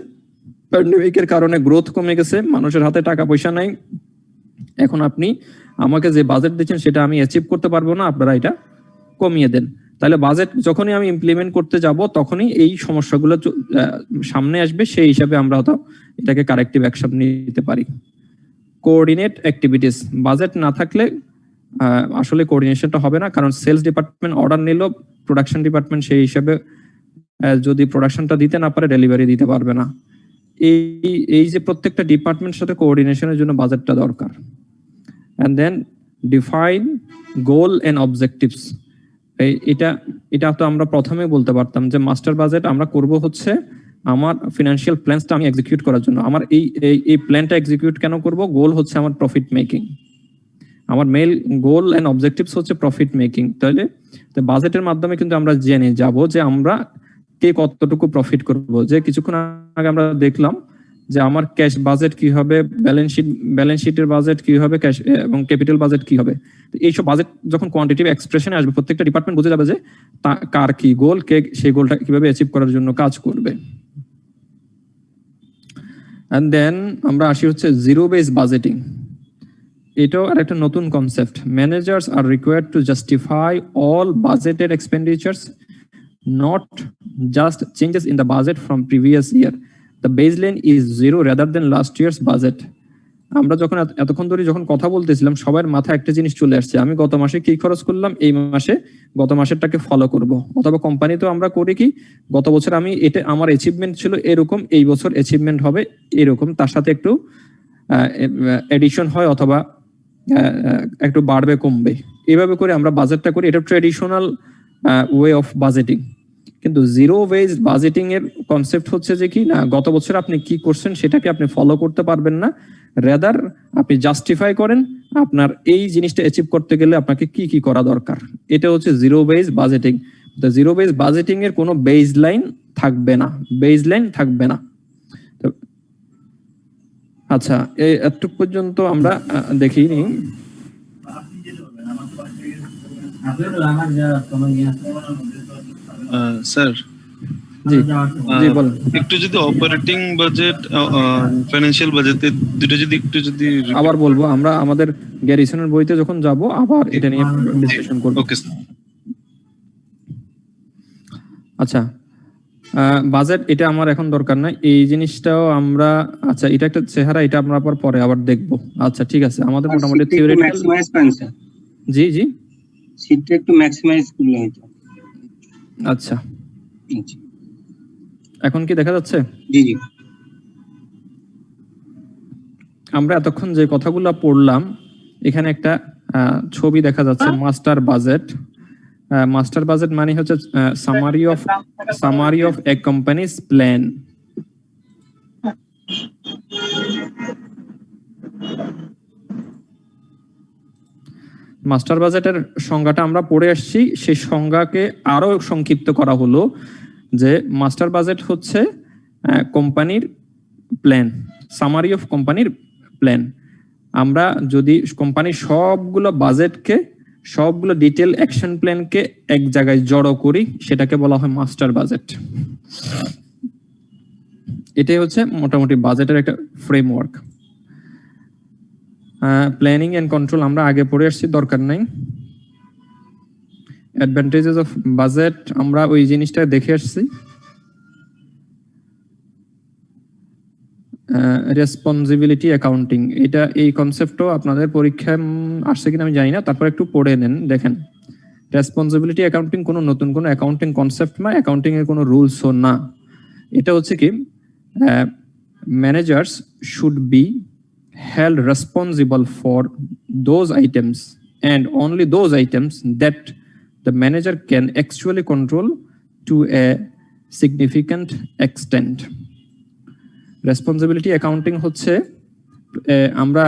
[SPEAKER 1] প্যান্ডেমিকের কারণে গ্রোথ কমে গেছে, মানুষের হাতে টাকা পয়সা নাই, এখন আপনি আমাকে যে বাজেট দিচ্ছেন সেটা আমি অ্যাচিভ করতে পারবো না, আপনারা এটা কমিয়ে দেন। তাহলে বাজেট যখনই আমি ইমপ্লিমেন্ট করতে যাব তখনই এই সমস্যাগুলো সামনে আসবে, সেই হিসাবে আমরা হয়তো এটাকে কারেক্টিভ অ্যাকশন নিতে পারি। কোঅর্ডিনেট অ্যাক্টিভিটিস, বাজেট না থাকলে আসলে কোঅর্ডিনেশনটা হবে না, কারণ সেলস ডিপার্টমেন্ট অর্ডার নিল, প্রোডাকশন ডিপার্টমেন্ট সেই হিসাবে যদি প্রোডাকশনটা দিতে না পারে ডেলিভারি দিতে পারবে না। এই যে প্রত্যেকটা ডিপার্টমেন্টের সাথে কোঅর্ডিনেশনের জন্য বাজেটটা দরকার। And then define goal and objectives. এটা তো আমরা প্রথমে বলতে পারতাম যে মাস্টার বাজেট আমরা করব হচ্ছে আমার ফিনান্সিয়াল প্ল্যানটা আমি এক্সিকিউট করার জন্য। আমার এই প্ল্যানটা এক্সিকিউট কেন করব? গোল হচ্ছে আমার প্রফিট মেকিং, আমার মেইন গোল এন্ড অবজেক্টিভস হচ্ছে প্রফিট মেকিং। তাহলে বাজেটের মাধ্যমে কিন্তু আমরা জেনে যাব যে আমরা কে কতটুকু প্রফিট করব। যে কিছুক্ষণ আগে আমরা দেখলাম যে আমার ক্যাশ বাজেট কি হবে, ব্যালেন্স শিটের বাজেট কি হবে, ক্যাশ এবং ক্যাপিটাল বাজেট কি হবে। এইসব বাজেট যখন কোয়ান্টিটিভ এক্সপ্রেশনে আসবে প্রত্যেকটা ডিপার্টমেন্ট বুঝে যাবে যে কার কি গোল, কে সেই গোলটা কিভাবে অ্যাচিভ করার জন্য কাজ করবে। এন্ড দেন আমরা আসি হচ্ছে জিরো বেস বাজেটিং। এটাও আর একটা নতুন concept. Managers R required to justify all budgeted এক্সপেন্ডিচার্স, not just changes in the budget from previous year. The baseline is zero rather than last year's budget. আমরা যখন এতক্ষণ ধরে যখন কথা বলতেছিলাম সবার মাথায় একটা জিনিস চলে আসছে, আমি গত মাসে কি খরচ করলাম এই মাসে গত মাসেরটাকে ফলো করব। অথবা কোম্পানি তো আমরা করি কি, গত বছর আমি এটা আমার অ্যাচিভমেন্ট ছিল এরকম, এই বছর অ্যাচিভমেন্ট হবে এরকম, তার সাথে একটু এডিশন হয় অথবা একটু বাড়বে কমবে, এইভাবে করে আমরা বাজেটটা করি। এটা ট্রেডিশনাল ওয়ে অফ বাজেটিং। কিন্তু জিরো বেসড বাজেটিং এর কনসেপ্ট হচ্ছে যে কি না, গত বছর আপনি কি করছেন সেটাকে আপনি ফলো করতে পারবেন না, রেদার আপনি জাস্টিফাই করেন আপনার এই জিনিসটা অ্যাচিভ করতে গেলে আপনাকে কি কি করা দরকার। এটা হচ্ছে জিরো বেসড বাজেটিং। তো জিরো বেসড বাজেটিং এর কোনো বেসলাইন থাকবে না, আচ্ছা এতটুকু পর্যন্ত আমরা দেখিনি।
[SPEAKER 4] স্যার
[SPEAKER 1] জি বলেন।
[SPEAKER 4] একটু যদি অপারেটিং বাজেট ফাইন্যান্সিয়াল বাজেট দুটো যদি
[SPEAKER 1] আবার বলবো, আমরা আমাদের গ্যারিসনের বইতে যখন যাব আবার এটা নিয়ে ডিসকাশন করব।
[SPEAKER 4] ওকে।
[SPEAKER 1] আচ্ছা বাজেট এটা আমার এখন দরকার নাই, এই জিনিসটাও আমরা আচ্ছা এটা একটা চেহারা, এটা আমরা পরে আবার দেখবো। আচ্ছা ঠিক আছে, আমাদের মোটামুটি থিওরিটিক্যাল। জি জি
[SPEAKER 8] শীটটা একটু ম্যাক্সিমাইজ করলে হতো।
[SPEAKER 1] আচ্ছা এখন কি দেখা যাচ্ছে?
[SPEAKER 8] জি জি।
[SPEAKER 1] আমরা এতক্ষণ যে কথাগুলো পড়লাম এখানে একটা ছবি দেখা যাচ্ছে, মাস্টার বাজেট। মাস্টার বাজেট মানে হচ্ছে summary of A companies plan. Master বাজেটের সংজ্ঞাটা আমরা পড়ে আসছি, সেই সংজ্ঞাকে আরো সংক্ষিপ্ত করা হলো যে মাস্টার বাজেট হচ্ছে কোম্পানির প্ল্যান, সামারি অফ কোম্পানির প্ল্যান। আমরা যদি কোম্পানির সবগুলো বাজেটকে, সবগুলো ডিটেল অ্যাকশন প্ল্যানকে এক জায়গায় জড়ো করি সেটাকে বলা হয় মাস্টার বাজেট। এটাই হচ্ছে মোটামুটি বাজেটের একটা ফ্রেমওয়ার্ক। প্ল্যানিং এন্ড কন্ট্রোল আমরা আগে পড়ে আসছি, দরকার নাই। অ্যাডভান্টেজেস অফ বাজেট আমরা ওই জিনিসটা দেখে আসছি। রেসপন্সিবিলিটি অ্যাকাউন্টিং, এটা এই কনসেপ্টও আপনাদের পরীক্ষায় আসছে কিনা আমি জানি না, তারপর একটু পড়ে নেন। দেখেন, রেসপন্সিবিলিটি অ্যাকাউন্টিং কোনো নতুন কোনো অ্যাকাউন্টিং কনসেপ্ট না, অ্যাকাউন্টিং এর কোনো রুলসও না। এটা হচ্ছে কি, managers should be held responsible for those items and only those items that the manager can actually control to a significant extent. Responsibility accounting হচ্ছে আমরা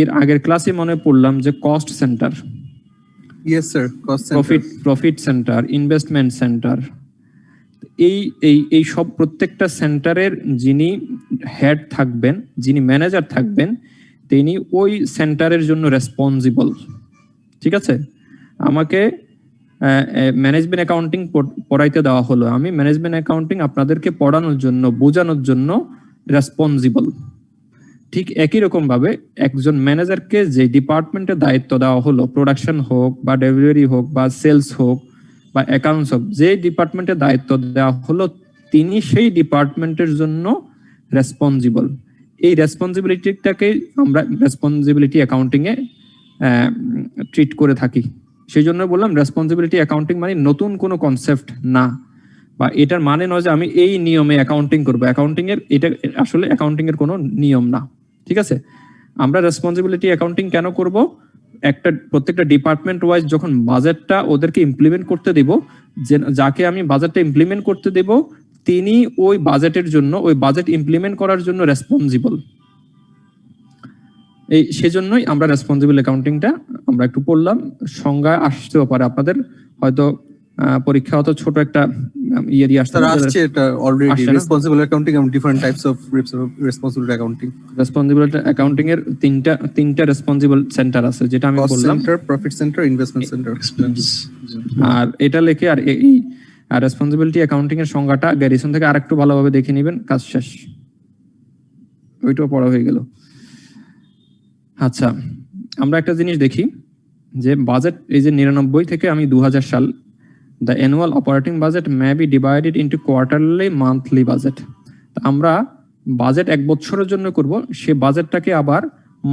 [SPEAKER 1] এর আগের ক্লাসে মনে পড়লাম যে cost centre,
[SPEAKER 5] yes sir, cost centre,
[SPEAKER 1] profit centre, investment centre, এই সব প্রত্যেকটা সেন্টারের যিনি হেড থাকবেন, যিনি ম্যানেজার থাকবেন, তিনি ওই সেন্টারের জন্য রেসপন্সিবল। ঠিক আছে, আমাকে ম্যানেজমেন্ট অ্যাকাউন্টিং পড়াইতে দেওয়া হলো, আমি ম্যানেজমেন্ট অ্যাকাউন্টিং আপনাদেরকে পড়ানোর জন্য, বোঝানোর জন্য রেসপন্সিবল। ঠিক একই রকম ভাবে একজন ম্যানেজারকে যে ডিপার্টমেন্টের দায়িত্ব দেওয়া হলো, প্রোডাকশন হোক বা ডেলিভারি হোক বা সেলস হোক বা অ্যাকাউন্টস হোক, যে ডিপার্টমেন্টের দায়িত্ব দেওয়া হলো, তিনি সেই ডিপার্টমেন্টের জন্য রেসপন্সিবল। এই রেসপন্সিবিলিটিটাকে আমরা রেসপন্সিবিলিটি অ্যাকাউন্টিং এ ট্রিট করে থাকি। সেই জন্য বললাম রেসপন্সিবিলিটি অ্যাকাউন্টিং মানে নতুন কোনো কনসেপ্ট না, বা এটার মানে নয় যে আমি এই নিয়মে অ্যাকাউন্টিং করবো। অ্যাকাউন্টিং এর এটা আসলে অ্যাকাউন্টিং এর কোনো নিয়ম না। ঠিক আছে, আমরা রেসপন্সিবিলিটি অ্যাকাউন্টিং কেন করব? প্রত্যেকটা ডিপার্টমেন্ট ওয়াইজ যখন বাজেটটা ওদেরকে ইমপ্লিমেন্ট করতে দেব, যাকে আমি বাজেটটা ইমপ্লিমেন্ট করতে দেব, তিনি ওই বাজেটের জন্য, ওই বাজেট ইমপ্লিমেন্ট করার জন্য রেসপন্সিবল। এই সেজন্যই আমরা রেসপন্সিবল অ্যাকাউন্টিংটা আমরা একটু পড়লাম। সংজ্ঞা আসতেও পারে আপনাদের, হয়তো পরীক্ষা হয়তো ছোট একটা ইয়ে দিয়ে আসতে
[SPEAKER 5] আসছে। এটা অলরেডি রেসপন্সিবল অ্যাকাউন্টিং এবং different types of responsible accounting. Responsible
[SPEAKER 1] accounting এর তিনটা রেসপন্সিবল সেন্টার আছে, যেটা আমি বললাম,
[SPEAKER 5] centre, profit centre, investment centre.
[SPEAKER 1] আর এটা লেখে আর এই রেসপন্সিবিলিটি অ্যাকাউন্টিং এর সংজ্ঞাটা গ্যারিসন থেকে আরেকটু ভালোভাবে দেখে নেবেন, কাজ শেষ। ওইটাও পড়া হয়ে গেল। আচ্ছা, আমরা একটা জিনিস দেখি যে বাজেট, এই যে 99 থেকে আমি 2000 সাল, the annual operating budget may be divided into quarterly, monthly budget. আমরা বাজেট এক বছরের জন্য করব, সে বাজেটটাকে আবার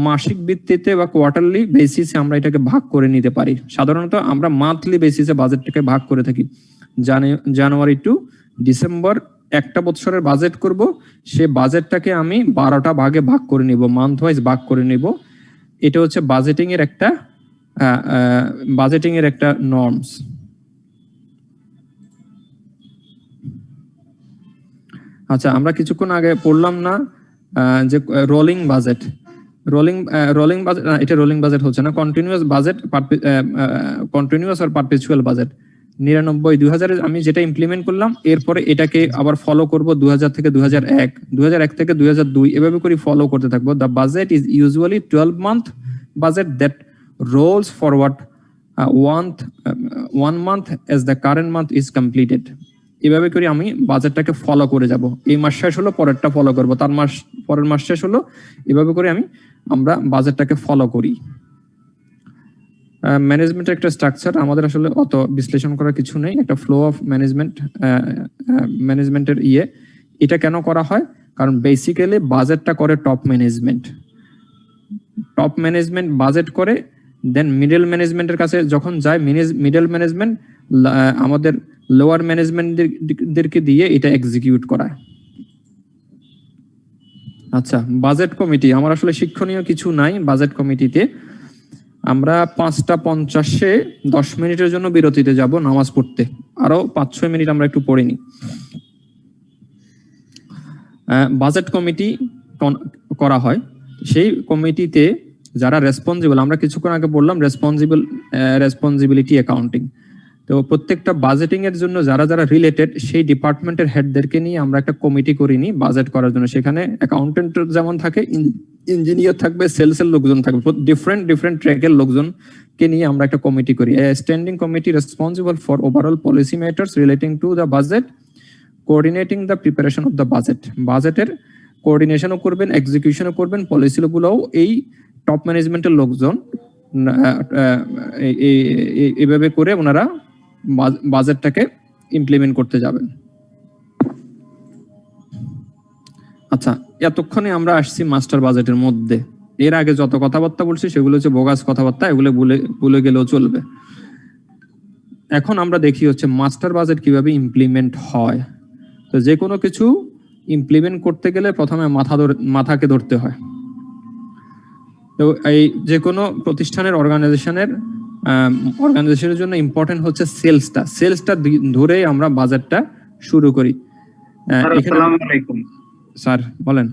[SPEAKER 1] মাসিক ভিত্তিতে বা কোয়ার্টারলি বেসিসে আমরা এটাকে ভাগ করে নিতে পারি। সাধারণত আমরা মান্থলি বেসিসে বাজেটটাকে ভাগ করে থাকি। জানুয়ারি টু ডিসেম্বর একটা বছরের বাজেট করব, সে বাজেটটাকে আমি 12টা ভাগে ভাগ করে নিব, মান্থ ওয়াইজ ভাগ করে নিব। এটা হচ্ছে বাজেটিং এর একটা নর্মস। আচ্ছা, আমরা কিছুক্ষণ আগে পড়লাম না যে রোলিং বাজেট, রোলিং বাজেট, এটা রোলিং বাজেট হচ্ছে না, কন্টিনিউয়াস বাজেট, কন্টিনিউয়াস আর পারপেচুয়াল বাজেট। 99-2000 আমি যেটা ইমপ্লিমেন্ট করলাম, এরপরে এটাকে আবার ফলো করব 2000 থেকে 2001, 2001 থেকে 2002, এভাবে করে ফলো করতে থাকবো। The budget is usually 12-month budget that rolls forward one month as the current month is completed. এভাবে করে আমি বাজেটটাকে ফলো করে যাব। এই মাস শেষ হলো, পরেরটা ফলো করব, পরের মাস শেষ হলো, এভাবে করে আমরা বাজেটটাকে ফলো করি। ম্যানেজমেন্টের একটা স্ট্রাকচার, আমাদের আসলে অত বিশ্লেষণ করার কিছু নেই। একটা ফ্লো অফ ম্যানেজমেন্টের এটা কেন করা হয়? কারণ বেসিক্যালি বাজেটটা করে টপ ম্যানেজমেন্ট বাজেট করে, দেন মিডল ম্যানেজমেন্টের কাছে যখন যায়, মিডল ম্যানেজমেন্ট আমাদের লোয়ার ম্যানেজমেন্টদেরকে দিয়ে এটা এক্সিকিউট করায়। আচ্ছা, বাজেট কমিটি, আমার আসলে শিক্ষণীয় কিছু নাই বাজেট কমিটিতে। আমরা 5:50 10 মিনিটের জন্য বিরতিতে যাব নামাজ পড়তে, আরো 5-6 মিনিট আমরা একটু পড়ে নিই। বাজেট কমিটি করা হয়, সেই কমিটিতে যারা রেসপন্সিবল, আমরা কিছুক্ষণ আগে বললাম রেসপন্সিবিলিটি অ্যাকাউন্টিং, তো প্রত্যেকটা বাজেটিং এর জন্য যারা যারা রিলেটেড, সেই ডিপার্টমেন্টের হেডদেরকে নিয়ে আমরা একটা কমিটি করে নিই বাজেট করার জন্য। সেখানে অ্যাকাউন্টেন্ট যেমন থাকে, ইঞ্জিনিয়ার থাকবে, সেলসের লোকজন থাকবে, ডিফারেন্ট ট্র্যাকের লোকজনকে নিয়ে আমরা একটা কমিটি করি। Standing committee responsible for overall policy matters relating to the budget coordinating the preparation of the budget, বাজেটের কোঅর্ডিনেশনও করবেন, এক্সিকিউশনও করবেন, পলিসিগুলোও এই টপ ম্যানেজমেন্টের লোকজন এইভাবে করে ওনারা বাজেটটাকে ইমপ্লিমেন্ট করতে যাবেন। আচ্ছা, এতক্ষণে আমরা আসছি মাস্টার বাজেটের মধ্যে। এর আগে যত কথাবার্তা বলছি সেগুলো হচ্ছে বোগাস কথাবার্তা, এগুলো ভুলে গেলেও চলবে। এখন আমরা দেখি হচ্ছে মাস্টার বাজেট কিভাবে ইমপ্লিমেন্ট হয়। তো যে কোনো কিছু ইমপ্লিমেন্ট করতে গেলে প্রথমে মাথাকে ধরতে হয়। তো এই যে কোনো প্রতিষ্ঠানের অর্গানাইজেশনের জন্য ইম্পর্টেন্ট হচ্ছে সেলসটা ধরেই আমরা বাজেটটা শুরু করি।
[SPEAKER 11] আসসালামু আলাইকুম
[SPEAKER 1] স্যার বলেন।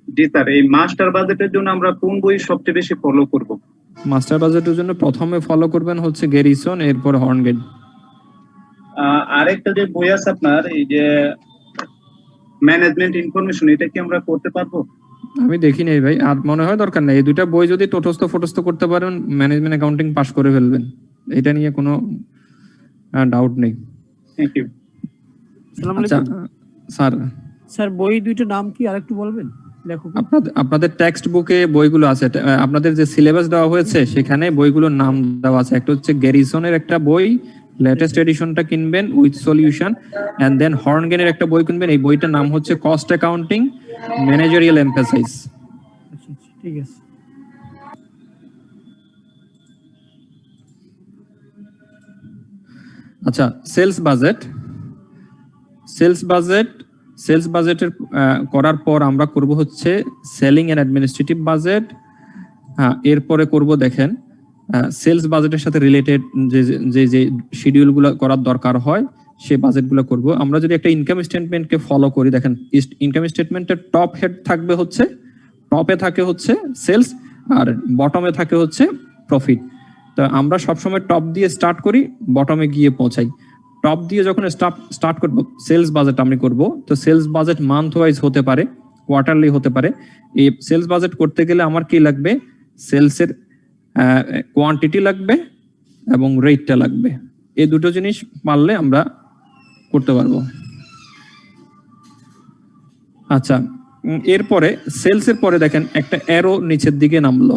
[SPEAKER 11] জি স্যার, এই মাস্টার বাজেটের জন্য আমরা কোন বই সবচেয়ে বেশি ফলো করব?
[SPEAKER 1] মাস্টার বাজেটের জন্য প্রথমে ফলো করবেন হচ্ছে গ্যারিসন, এরপর হর্নগেট।
[SPEAKER 11] আরেকটা যে বই আছে আপনার, এই যে ম্যানেজমেন্ট ইনফরমেশন, এটা কি আমরা করতে পারবো?
[SPEAKER 1] আমি দেখি নাই ভাই, আর মনে হয় দরকার নেই। এই দুইটা বই যদি ফটোস্থ করতে পারেন, ম্যানেজমেন্ট অ্যাকাউন্টিং পাস করে ফেলবেন, এটা নিয়ে কোনো ডাউট নেই।
[SPEAKER 11] Thank you.
[SPEAKER 1] আচ্ছা
[SPEAKER 12] স্যার বই দুইটার নাম কি আরেকটু বলবেন? লেখক
[SPEAKER 1] আপনাদের টেক্সট বুকে বইগুলো আছে, আপনাদের যে সিলেবাস দেওয়া হয়েছে সেখানে বইগুলোর নাম দেওয়া আছে। একটা হচ্ছে গ্যারিসনের একটা বই, লেটেস্ট এডিশনটা কিনবেন উইথ সলিউশন, এন্ড দেন হর্নগেনের একটা বই কিনবেন। এই বইটার নাম হচ্ছে কস্ট অ্যাকাউন্টিং ম্যানেজারিয়াল এমফাসাইজ।
[SPEAKER 12] ঠিক আছে।
[SPEAKER 1] আচ্ছা, সেলস বাজেটের করার পর আমরা করব হচ্ছে সেলিং এন্ড অ্যাডমিনিস্ট্রেটিভ বাজেট। হ্যাঁ, এরপরে করব দেখেন সেলস বাজেটের সাথে রিলেটেড যে শিডিউলগুলো করার দরকার হয় সেই বাজেটগুলো করব। আমরা যদি একটা ইনকাম স্টেটমেন্টকে ফলো করি, দেখেন ইনকাম স্টেটমেন্টের টপ হেড থাকবে হচ্ছে, টপে থাকে হচ্ছে সেলস আর বটমে থাকে হচ্ছে প্রফিট। তো আমরা সবসময় টপ দিয়ে স্টার্ট করি, বটমে গিয়ে পৌঁছাই। টপ দিয়ে যখন স্টার্ট করব, সেলস বাজেট আমি করব, তো সেলস বাজেট মান্থ ওয়াইজ হতে পারে, কোয়ার্টারলি হতে পারে। এই সেলস বাজেট করতে গেলে আমার কি লাগবে? সেলসের কোয়ান্টিটি লাগবে এবং রেটটা লাগবে। এই দুটো জিনিস পারলে আমরা করতে পারবো। আচ্ছা, এরপরে সেলসের পরে দেখেন একটা অ্যারো নিচের দিকে নামলো।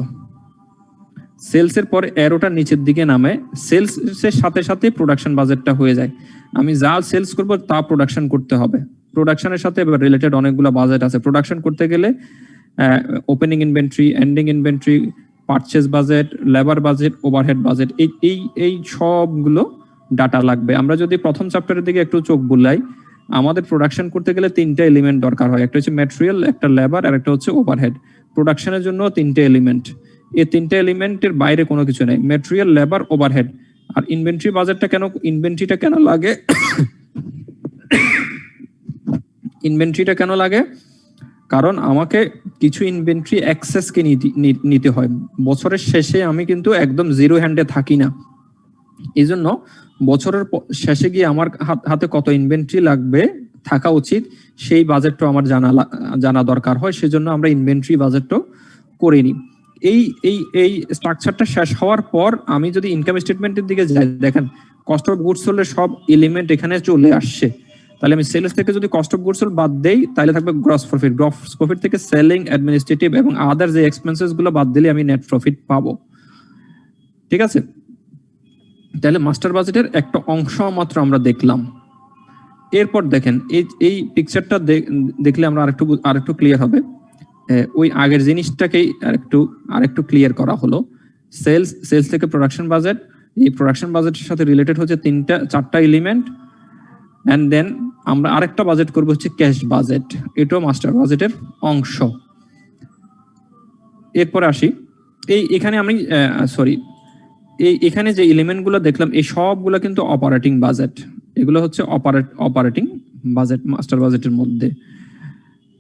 [SPEAKER 1] সেলসের পরে অ্যারোটা নিচের দিকে নামে, সেলসের সাথে সাথে প্রোডাকশন বাজেটটা হয়ে যায়। আমি যা সেলস করব তা প্রোডাকশন করতে হবে। প্রোডাকশনের সাথে রিলেটেড অনেকগুলো বাজেট আছে। প্রোডাকশন করতে গেলে opening inventory, ending inventory, purchase budget, labour budget, overhead budget, এই সবগুলো ডাটা লাগবে। আমরা যদি প্রথম চ্যাপ্টারের দিকে একটু চোখ বুলাই, আমাদের প্রোডাকশন করতে গেলে তিনটা এলিমেন্ট দরকার হয়। একটা হচ্ছে ম্যাটেরিয়াল, একটা লেবার, আর একটা হচ্ছে ওভারহেড। প্রোডাকশনের জন্য তিনটে এলিমেন্ট, এই তিনটে এলিমেন্টের বাইরে কোনো কিছু নেই, ম্যাটেরিয়াল, লেবার, ওভারহেড। আর ইনভেন্টরি বাজেটটা ইনভেন্টরিটা কেন লাগে? কারণ আমাকে কিছু ইনভেন্টরি এক্সেসকে নিতে হয়। বছরের শেষে আমি কিন্তু একদম জিরো হ্যান্ডে থাকি না। এই জন্য বছরের শেষে গিয়ে আমার হাতে কত ইনভেন্টরি লাগবে থাকা উচিত, সেই বাজেটটা আমার জানা দরকার হয়। সেজন্য আমরা ইনভেন্টরি বাজেটটাও করে নিই। এই স্ট্রাকচারটা শেষ হওয়ার পর আমি যদি ইনকাম স্টেটমেন্টের দিকে যাই, দেখেন কস্ট অফ গুডস সোল্ডের সব এলিমেন্ট এখানে চলে আসছে। তাহলে আমি সেলস থেকে যদি কস্ট অফ গুডস সোল্ড বাদ দেই, তাহলে থাকবে গ্রস প্রফিট। গ্রস প্রফিট থেকে সেলিং, অ্যাডমিনিস্ট্রেটিভ এবং আদার যে এক্সপেন্সেস গুলো বাদ দিলে আমি নেট প্রফিট পাবো। ঠিক আছে, তাহলে মাস্টার বাজেটের একটা অংশ মাত্র আমরা দেখলাম। এরপর দেখেন এই পিকচারটা দেখলে আমরা আরেকটু ক্লিয়ার হবে। ওই আগের জিনিসটাকেই আরেকটু ক্লিয়ার করা হলো। সেলস থেকে প্রোডাকশন বাজেট, এই প্রোডাকশন বাজেটের সাথে রিলেটেড হচ্ছে চারটা এলিমেন্ট। এন্ড দেন আমরা আরেকটা বাজেট করবো হচ্ছে ক্যাশ বাজেট, এটাও মাস্টার বাজেটের অংশ। এরপরে আসি, এখানে যে এলিমেন্ট গুলো দেখলাম, এই সবগুলো কিন্তু অপারেটিং বাজেট। এগুলো হচ্ছে অপারেটিং বাজেট মাস্টার বাজেটের মধ্যে।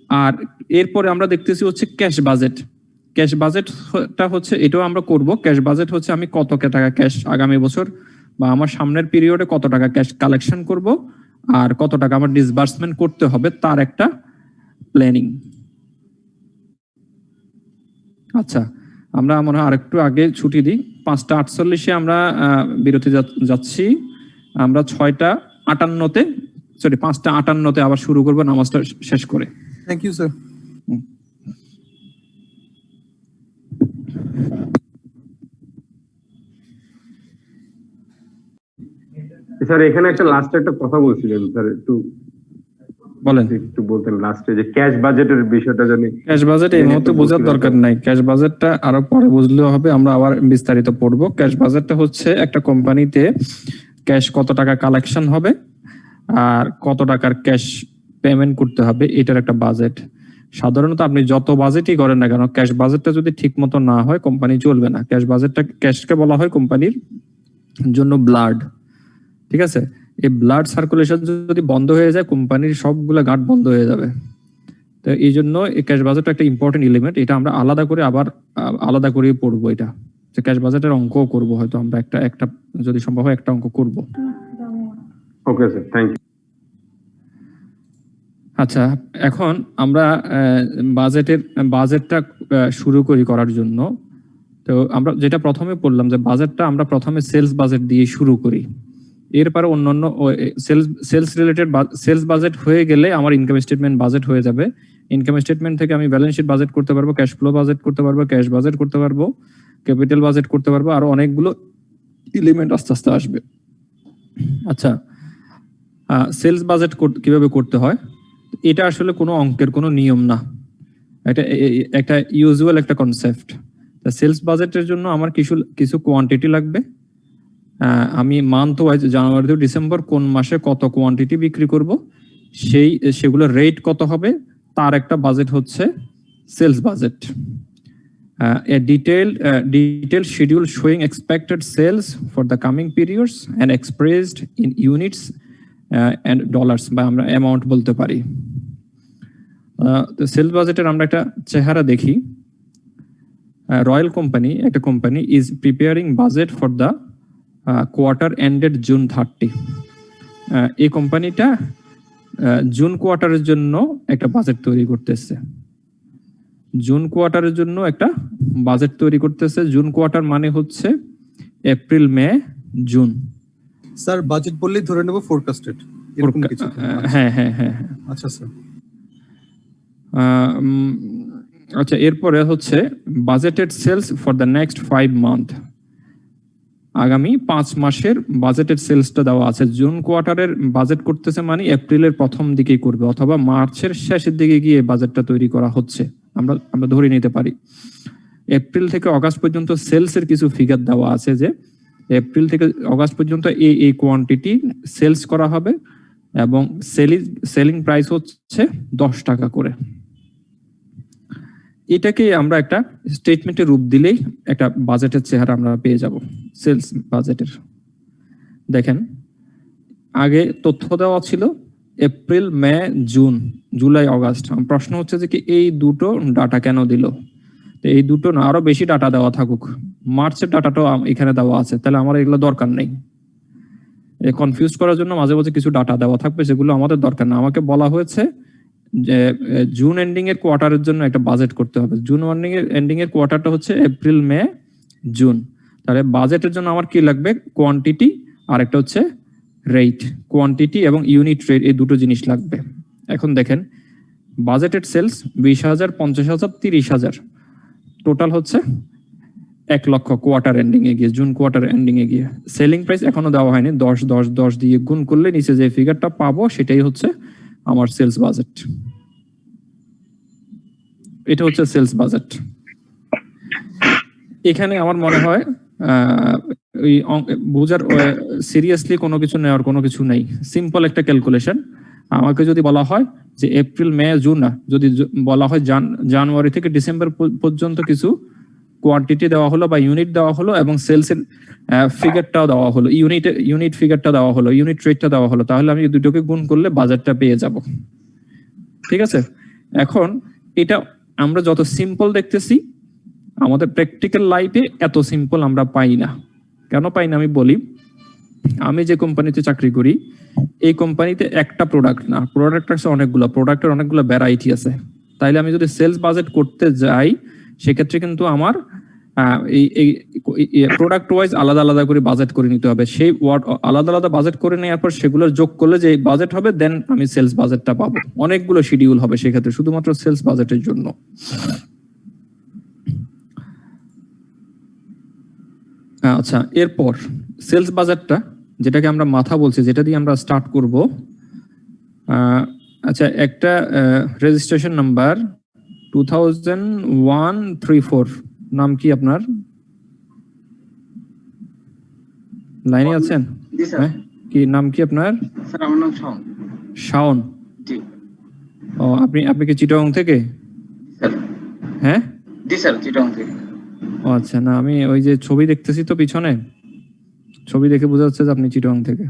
[SPEAKER 1] আর এরপরে আমরা দেখতেছি হচ্ছে ক্যাশ বাজেট। ক্যাশ বাজেটটা হচ্ছে এটাও আমরা করব। ক্যাশ বাজেট হচ্ছে আমি কত টাকা ক্যাশ আগামী বছর বা আমার সামনের পিরিয়ডে কত টাকা ক্যাশ কালেকশন করব আর কত টাকা আমার ডিসবার্সমেন্ট করতে হবে, তার একটা প্ল্যানিং। আচ্ছা, আমরা মনে হয় আরেকটু আগে ছুটি দিই। 5:48 আমরা বিরতি যাচ্ছি। আমরা 6:58-তে সরি 5:58 আবার শুরু করবো নামাজটা শেষ করে।
[SPEAKER 5] Thank you sir.
[SPEAKER 13] স্যার এখানে একটা লাস্টে একটা কথা বলছিলেন স্যার, একটু
[SPEAKER 1] বলেন।
[SPEAKER 13] একটু বলতেন লাস্টে যে ক্যাশ বাজেটের বিষয়টা জানি।
[SPEAKER 1] ক্যাশ বাজেট এই মুহূর্তে বোঝার দরকার নাই, ক্যাশ বাজেটটা আরো পরে বুঝলেও হবে, আমরা আবার বিস্তারিত পড়বো। ক্যাশ বাজেটটা হচ্ছে একটা কোম্পানিতে ক্যাশ কত টাকা কালেকশন হবে আর কত টাকার ক্যাশ পেমেন্ট করতে হবে, এটার একটা বাজেট। সাধারণত আপনি যত বাজেটই করেন না কেন, ক্যাশ বাজেটটা যদি ঠিক মতো না হয় কোম্পানি চলবে না। ক্যাশ বাজেটটা, ক্যাশকে বলা হয় কোম্পানির জন্য ব্লাড, ঠিক আছে? এই ব্লাড সার্কুলেশন যদি বন্ধ হয়ে যায় কোম্পানির সবগুলা গাঁট বন্ধ হয়ে যাবে। তো এই জন্য এই ক্যাশ বাজেটটা একটা ইম্পর্টেন্ট এলিমেন্ট, এটা আমরা আলাদা করে আবার আলাদা করে পড়বো। এটা যে ক্যাশ বাজেটের অঙ্কও করবো, হয়তো আমরা একটা যদি সম্ভব হয় একটা অঙ্ক করবো।
[SPEAKER 13] Okay sir, thank you.
[SPEAKER 1] আচ্ছা, এখন আমরা বাজেটটা শুরু করার জন্য, তো আমরা যেটা প্রথমে বললাম যে বাজেটটা আমরা প্রথমে সেলস বাজেট দিয়ে শুরু করি, এরপরে অন্যান্য সেলস রিলেটেড সেলস বাজেট হয়ে গেলে আমার ইনকাম স্টেটমেন্ট বাজেট হয়ে যাবে। ইনকাম স্টেটমেন্ট থেকে আমি ব্যালেন্স শিট বাজেট করতে পারবো, ক্যাশ ফ্লো বাজেট করতে পারবো, ক্যাশ বাজেট করতে পারবো, ক্যাপিটাল বাজেট করতে পারবো, আরো অনেকগুলো এলিমেন্ট আস্তে আস্তে আসবে। আচ্ছা, সেলস বাজেট কিভাবে করতে হয়, এটা আসলে কোনো অঙ্কের কোনো নিয়ম না, এটা একটা ইউজুয়াল একটা কনসেপ্ট। সেলস বাজেটের জন্য আমার কিছু কোয়ান্টিটি লাগবে। আমি মান্থ ওয়াইজ জানুয়ারি থেকে ডিসেম্বর কোন মাসে কত কোয়ান্টিটি বিক্রি করব, সেগুলো রেট কত হবে, তার একটা বাজেট হচ্ছে sales budget. A detailed schedule showing expected sales for the coming periods and expressed in units and dollars, বা আমরা অ্যামাউন্ট বলতে পারি। তো সেলস বাজেটের আমরা একটা চেহারা দেখি। রয়্যাল কোম্পানি, একটা company is preparing budget for the quarter ended June 30। এই কোম্পানিটা জুন কোয়ার্টারের জন্য একটা বাজেট তৈরি করতেছে। জুন কোয়ার্টারের জন্য একটা বাজেট তৈরি করতেছে। জুন কোয়ার্টার মানে হচ্ছে April, May, June.
[SPEAKER 5] Sir budget বললেই ধরে নেব ফোরকাস্টেড, এরকম কিছু?
[SPEAKER 1] হ্যাঁ হ্যাঁ হ্যাঁ।
[SPEAKER 5] আচ্ছা স্যার।
[SPEAKER 1] আচ্ছা, এরপরে হচ্ছে budgeted sales for the next 5 month. আগামী 5 মাসের বাজেটেড সেলসটা দেওয়া আছে। জুন কোয়ার্টারের বাজেট করতেছে মানে এপ্রিলের প্রথম দিকে করবে অথবা মার্চের শেষের দিকে গিয়ে বাজেটটা তৈরি করা হচ্ছে, আমরা ধরে নিতে পারি। এপ্রিল থেকে অগাস্ট পর্যন্ত সেলসের কিছু ফিগার দেওয়া আছে যে এপ্রিল থেকে অগাস্ট পর্যন্ত এই কোয়ান্টিটি সেলস করা হবে এবং সেলিং প্রাইস হচ্ছে 10 টাকা করে। এটাকে আমরা একটা স্টেটমেন্টের রূপ দিলেই একটা বাজেটের চেহারা আমরা পেয়ে যাব সেলস বাজেটের। দেখেন, আগে তথ্য দেওয়া ছিল April, May, June, July, August. প্রশ্ন হচ্ছে যে কি এই দুটো ডাটা কেন দিল? তো এই দুটো না, আরো বেশি ডাটা দেওয়া থাকুক, মার্চের ডাটাটাও এখানে দেওয়া আছে, তাহলে আমার এগুলো দরকার নেই। কনফিউজ করার জন্য মাঝে মাঝে কিছু ডাটা দেওয়া থাকবে, যেগুলো আমাদের দরকার না। আমাকে বলা হয়েছে যে জুন এন্ডিং এর কোয়ার্টারের জন্য একটা বাজেট করতে হবে। জুন এন্ডিং এর কোয়ার্টারটা হচ্ছে এপ্রিল, মে, জুন। তাহলে বাজেটের জন্য আমার কি লাগবে? কোয়ান্টিটি আর একটা হচ্ছে রেট। কোয়ান্টিটি এবং ইউনিট রেট, এই দুটো জিনিস লাগবে। এখন দেখেন, বাজেটেড সেলস 20,000, 50,000, 30,000, টোটাল হচ্ছে 1 লক্ষ কোয়ার্টার এন্ডিং এ গিয়ে, জুন কোয়ার্টার এন্ডিং এ গিয়ে। সেলিং প্রাইস এখনো দেওয়া হয়নি, 10 10 10 দিয়ে গুণ করলে নিচে যে ফিগারটা পাবো সেটাই হচ্ছে আমার সেলস বাজেট। এটা হচ্ছে সেলস বাজেট। এখানে আমার মনে হয় বুঝার সিরিয়াসলি কোনো কিছু নেওয়ার কোনো কিছু নেই, সিম্পল একটা ক্যালকুলেশন। আমাকে যদি বলা হয় যে এপ্রিল, মে, জুন না, যদি বলা হয় জানুয়ারি থেকে ডিসেম্বর পর্যন্ত কিছু কোয়ান্টিটি দেওয়া হলো বা ইউনিট দেওয়া হলো এবং সেলসের ফিগারটাও দেওয়া হলো, ইউনিট ফিগারটা দেওয়া হলো, ইউনিট রেটটা দেওয়া হলো, তাহলে আমি দুটোকে গুণ করলে বাজেটটা পেয়ে যাব। ঠিক আছে? এখন এটা আমরা যত সিম্পল দেখতেছি, আমাদের প্র্যাকটিক্যাল লাইফে এত সিম্পল আমরা পাই না। কেন পাই না আমি বলি। আমি যে কোম্পানিতে চাকরি করি, এই কোম্পানিতে একটা প্রোডাক্ট না, প্রোডাক্ট আছে অনেকগুলো, প্রোডাক্টের অনেকগুলো ভ্যারাইটি আছে। তাইলে আমি যদি সেলস বাজেট করতে যাই, সেক্ষেত্রে কিন্তু আমার প্রোডাক্ট ওয়াইজ আলাদা আলাদা করে বাজেট করে নিতে হবে। সেই ওয়ার্ড আলাদা আলাদা বাজেট করে নেওয়ার পর সেগুলো যোগ করলে যে বাজেট হবে, দেন আমি সেলস বাজেটটা পাবো। অনেকগুলো শিডিউল হবে সেক্ষেত্রে শুধুমাত্র সেলস বাজেটের জন্য। আচ্ছা, এরপর সেলস বাজেটটা যেটাকে আমরা মাথা বলছি, যেটা দিয়ে আমরা স্টার্ট করব। আচ্ছা, একটা রেজিস্ট্রেশন নাম্বার 200134, নাম কি আপনার? লাইনে আছেন? হ্যাঁ, কি নাম কি আপনার?
[SPEAKER 14] স্যার আমার নাম শাওন।
[SPEAKER 1] শাওন?
[SPEAKER 14] জি।
[SPEAKER 1] ও, আপনি কি চিটাগং থেকে?
[SPEAKER 14] স্যার।
[SPEAKER 1] হ্যাঁ
[SPEAKER 14] জি স্যার, চিটাগং থেকে।
[SPEAKER 1] ও আচ্ছা, না আমি ওই যে ছবি দেখতেছি তো পিছনে, ছবি দেখে বোঝা যাচ্ছে যে আপনি চিটাগং থেকে।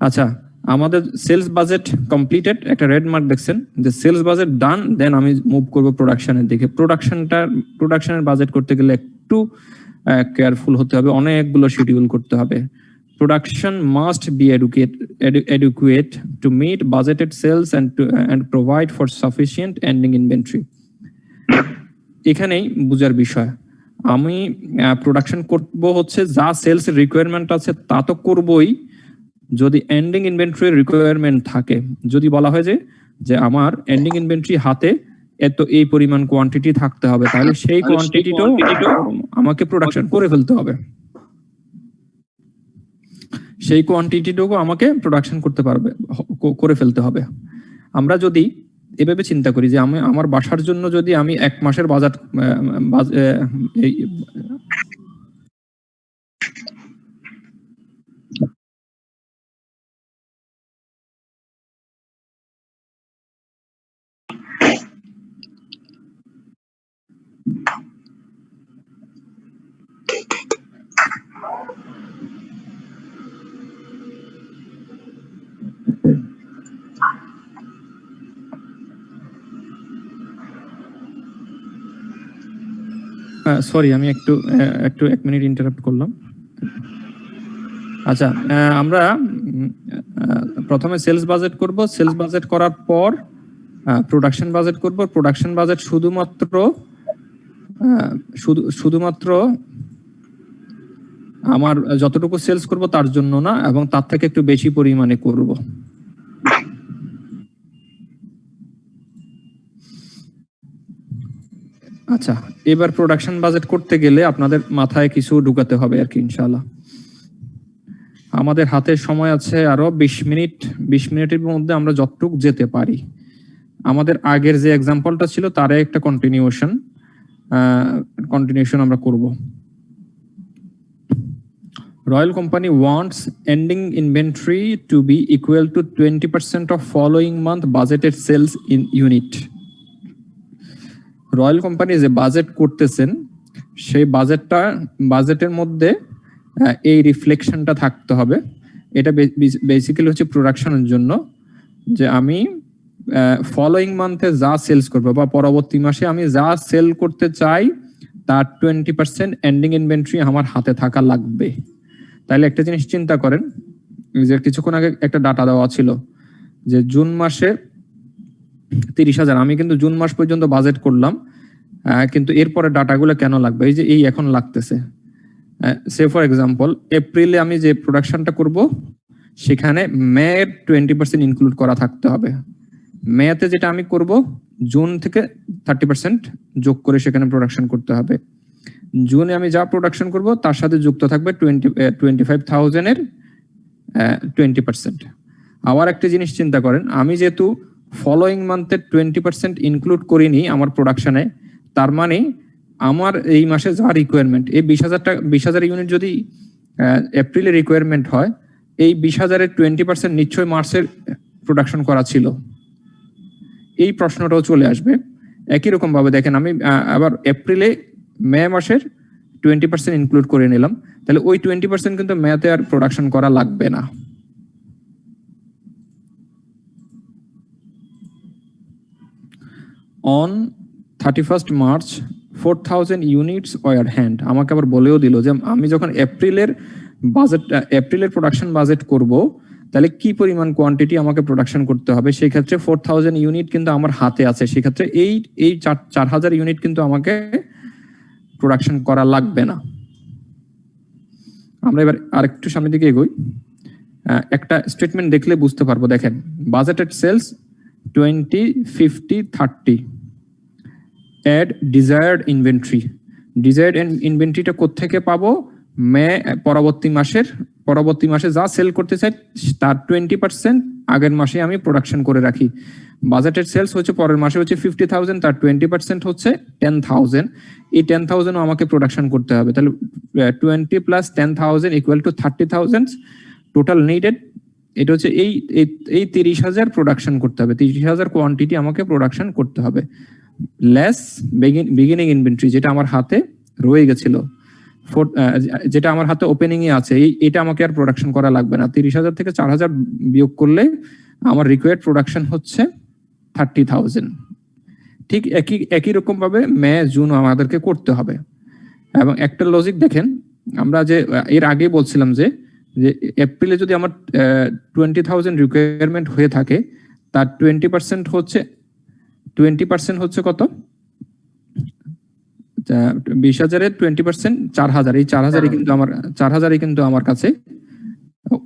[SPEAKER 1] আচ্ছা, আমাদের সেলস বাজেট কমপ্লিটেড, একটা রেড মার্ক দেখছেন যে সেলস বাজেট ডান। দেন আমি মুভ করব প্রোডাকশনের দিকে। প্রোডাকশনের বাজেট করতে গেলে একটু কেয়ারফুল হতে হবে, অনেকগুলো শিডিউল করতে হবে। Production must be adequate to meet budgeted sales and provide for sufficient ending inventory. এখানেই বুঝার বিষয়। আমি প্রোডাকশন করব হচ্ছে যা সেলস রিকোয়ারমেন্ট আছে তা তো করবই, যদি এন্ডিং ইনভেন্টরি রিকোয়ারমেন্ট থাকে, যদি বলা হয় যে আমার এন্ডিং ইনভেন্টরি হাতে এত এই পরিমাণ কোয়ান্টিটি থাকতে হবে, তাহলে সেই কোয়ান্টিটিটাও আমাকে প্রোডাকশন করে ফেলতে হবে। সেই কোয়ান্টিটিটুকু আমাকে প্রোডাকশন করে ফেলতে হবে। আমরা যদি এভাবে চিন্তা করি যে আমি আমার বাসার জন্য যদি আমি 1 মাসের বাজেট সরি, আমি একটু 1 মিনিট ইন্টারাপ্ট করলাম। আচ্ছা, আমরা প্রথমে সেলস বাজেট করব। সেলস বাজেট করার পর প্রোডাকশন বাজেট করব। প্রোডাকশন বাজেট শুধুমাত্র আমার যতটুকু সেলস করব তার জন্য না, এবং তার থেকে একটু বেশি পরিমাণে করব। আচ্ছা, এবার প্রোডাকশন বাজেট করতে গেলে আপনাদের মাথায় কিছু ঢুকাতে হবে আর কি, ইনশাআল্লাহ। আমাদের হাতে সময় আছে আরো 20 মিনিট। 20 মিনিটের মধ্যে আমরা যতটুকু যেতে পারি। আমাদের আগের যে এক্সাম্পলটা ছিল তার একটা কন্টিনিউশন আমরা করব। Royal company wants ending inventory to be equal to 20% of following month budgeted sales in unit. Royal company যে বাজেট করতেছেন সেই বাজেটের মধ্যে এই রিফ্লেকশনটা থাকতে হবে। এটা বেসিক্যালি হচ্ছে প্রোডাকশনের জন্য, যে আমি ফলোইং মান্থে যা সেলস করবো বা পরবর্তী মাসে আমি যা সেল করতে চাই তার 20% এন্ডিং ইনভেন্টরি আমার হাতে থাকা লাগবে। তাহলে একটা জিনিস চিন্তা করেন, যে কিছুক্ষণ আগে একটা ডাটা দেওয়া ছিল যে জুন মাসে 30,000, আমি কিন্তু জুন মাস পর্যন্ত বাজেট করলাম, কিন্তু এরপরে ডাটাগুলো কেন লাগবে? এই এখন লাগতেছে। সে ফর এক্সাম্পল, এপ্রিলে আমি যে প্রোডাকশনটা করব সেখানে মে 20% ইনক্লুড করা থাকতে হবে। মেতে যেটা আমি করব জুন থেকে 30% যোগ করে সেখানে প্রোডাকশন করতে হবে। জুনে আমি যা প্রোডাকশন করব তার সাথে যুক্ত থাকবে 25,000 এর 20%। আবার একটা জিনিস চিন্তা করেন, আমি যেহেতু ফলোইং মান্থে 20% ইনক্লুড করিনি আমার প্রোডাকশনে, তার মানে আমার এই মাসে যা রিকোয়ারমেন্ট, এই 20,000 ইউনিট যদি এপ্রিলে রিকোয়ারমেন্ট হয়, এই 20,000-এর 20% নিশ্চয়ই মার্চের প্রোডাকশন করা ছিল। এই প্রশ্নটাও চলে আসবে। একই রকম ভাবে দেখেন, আমি আবার এপ্রিলে মে মাসের 20% ইনক্লুড করে নিলাম, তাহলে ওই 20% কিন্তু মেতে আর প্রোডাকশন করা লাগবে না। On 31st March 4,000 units were hand. আমাকে আবার বলেও দিল যে আমি যখন এপ্রিলের প্রোডাকশন বাজেট করব, তাহলে কি পরিমাণ কোয়ান্টিটি আমাকে প্রোডাকশন করতে হবে। সেই ক্ষেত্রে 4,000 ইউনিট কিন্তু আমার হাতে আছে। সেক্ষেত্রে এই 4,000 ইউনিট কিন্তু আমাকে প্রোডাকশন করা লাগবে না। আমরা এবার আরেকটু সামনের দিকে এগোই। একটা স্টেটমেন্ট দেখলে বুঝতে পারবো। দেখেন, budgeted sales 20, 50, 30 add desired inventory. Desired ইনভেন্টরিটা কোত্থেকে পাবো? পরবর্তী মাসে যা সেল করতে চাই তার 20% আগের মাসে আমি প্রোডাকশন করে রাখি। বাজেটেড সেলস হচ্ছে পরের মাসে হচ্ছে 50,000, তার 20% হচ্ছে 10,000। এই 10,000 আমাকে প্রোডাকশন করতে হবে। তাহলে 20 + 10,000 = 30,000 টোটাল নিডেড। এটা হচ্ছে এই 30,000 প্রোডাকশন করতে হবে, 30,000 কোয়ান্টিটি আমাকে প্রোডাকশন করতে হবে। লেস বিগিনিং ইনভেন্টরি, যেটা আমার হাতে রয়ে গেছিল, যেটা আমার হাতে ওপেনিং এ আছে, এটা আমাকে আর প্রোডাকশন করা লাগবে না। 30,000 থেকে 4,000 বিয়োগ করলে আমার রিকোয়ার্ড প্রোডাকশন হচ্ছে 30,000। ঠিক একই রকম ভাবে মে জুন আমাদেরকে করতে হবে। এবং একটা লজিক দেখেন, আমরা যে এর আগে বলছিলাম যে এপ্রিলে যদি আমার 20,000 রিকোয়ারমেন্ট হয়ে থাকে, তার 20% হচ্ছে কত? 20,000-এর 20% 4,000। এই 4,000ই কিন্তু আমার কাছে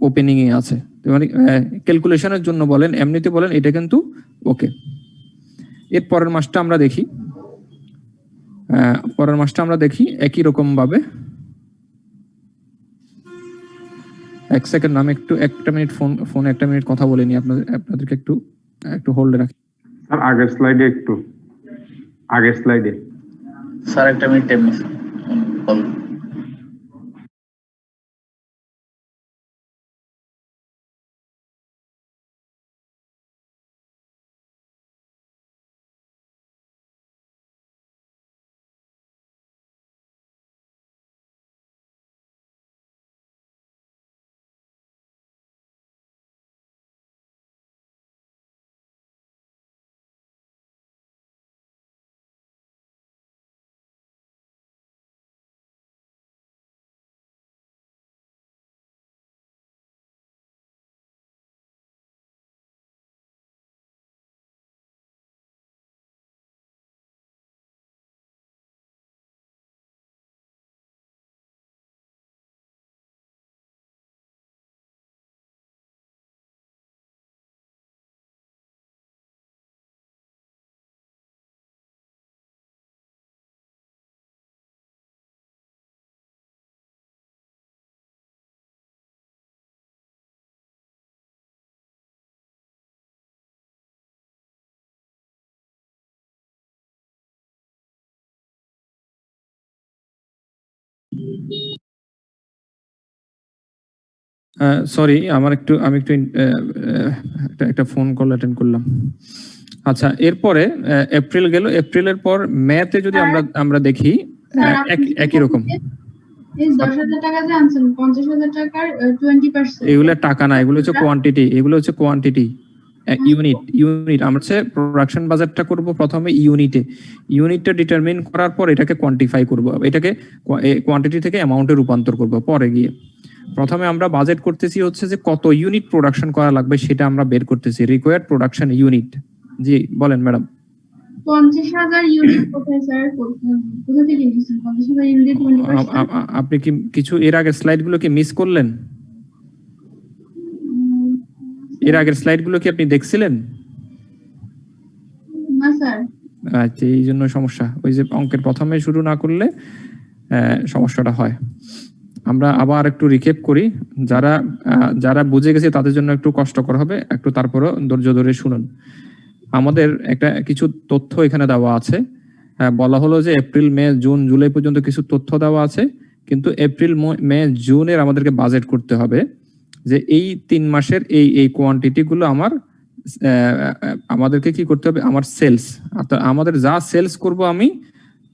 [SPEAKER 1] ওপেনিং এ আছে। মানে ক্যালকুলেশনের জন্য বলেন, এমনিতে বলেন, এটা কিন্তু ওকে। এর পরের মাসটা আমরা দেখি একই রকম ভাবে। এক সেকেন্ড, আমি একটা মিনিট ফোনে একটা মিনিট কথা বলে নি, আপনাদেরকে একটু হোল্ডে রাখি।
[SPEAKER 13] স্যার আগের স্লাইডে
[SPEAKER 14] স্যার একটা মিনিট টাইম নিন বলুন।
[SPEAKER 1] সরি, আমি একটু একটা ফোন কল অ্যাটেন্ড করলাম। আচ্ছা, এরপরে এপ্রিল গেল। এপ্রিলের পর মেতে যদি আমরা দেখি একই রকম।
[SPEAKER 15] এই 10,000 টাকা যে আনছেন, 50,000 টাকার 20%।
[SPEAKER 1] এগুলো টাকা না, এগুলো হচ্ছে কোয়ান্টিটি, ইউনিট। আমরা হচ্ছে প্রোডাকশন বাজেটটা করব প্রথমে ইউনিটটা ডিটারমিন করার পর এটাকে কোয়ান্টিফাই করব, এটাকে কোয়ান্টিটি থেকে অ্যামাউন্টে রূপান্তর করব পরে গিয়ে। প্রথমে আমরা বাজেট করতেছি হচ্ছে যে কত ইউনিট প্রোডাকশন করা লাগবে, সেটা আমরা বের করতেছি, রিকোয়ার্ড প্রোডাকশন ইউনিট। জি বলেন ম্যাডাম।
[SPEAKER 15] 50,000 ইউনিট কোথায় স্যার? কোথা থেকে নিয়েছেন 50,000 ইউনিট?
[SPEAKER 1] আপনি কি কিছু এর আগের স্লাইডগুলো কি মিস করলেন? এর আগের স্লাইডগুলো কি আপনি দেখছিলেন?
[SPEAKER 15] না স্যার।
[SPEAKER 1] আচ্ছা, এই জন্য সমস্যা। ওই যে অঙ্কের প্রথমে শুরু না করলে সমস্যাটা হয়। আমরা আবার একটু রিক্যাপ করি, যারা বুঝে গেছে তাদের জন্য একটু কষ্টকর হবে, একটু তারপরও ধৈর্য ধরে শুনুন। আমাদের কিছু তথ্য এখানে দেওয়া আছে। বলা হলো যে এপ্রিল, মে, জুন, জুলাই পর্যন্ত কিছু তথ্য দেওয়া আছে, কিন্তু এপ্রিল, মে, জুনের আমাদেরকে বাজেট করতে হবে যে এই 3 মাসের এই কোয়ান্টিটি গুলো আমাদেরকে কি করতে হবে? আমার সেলস, আমাদের যা সেলস করব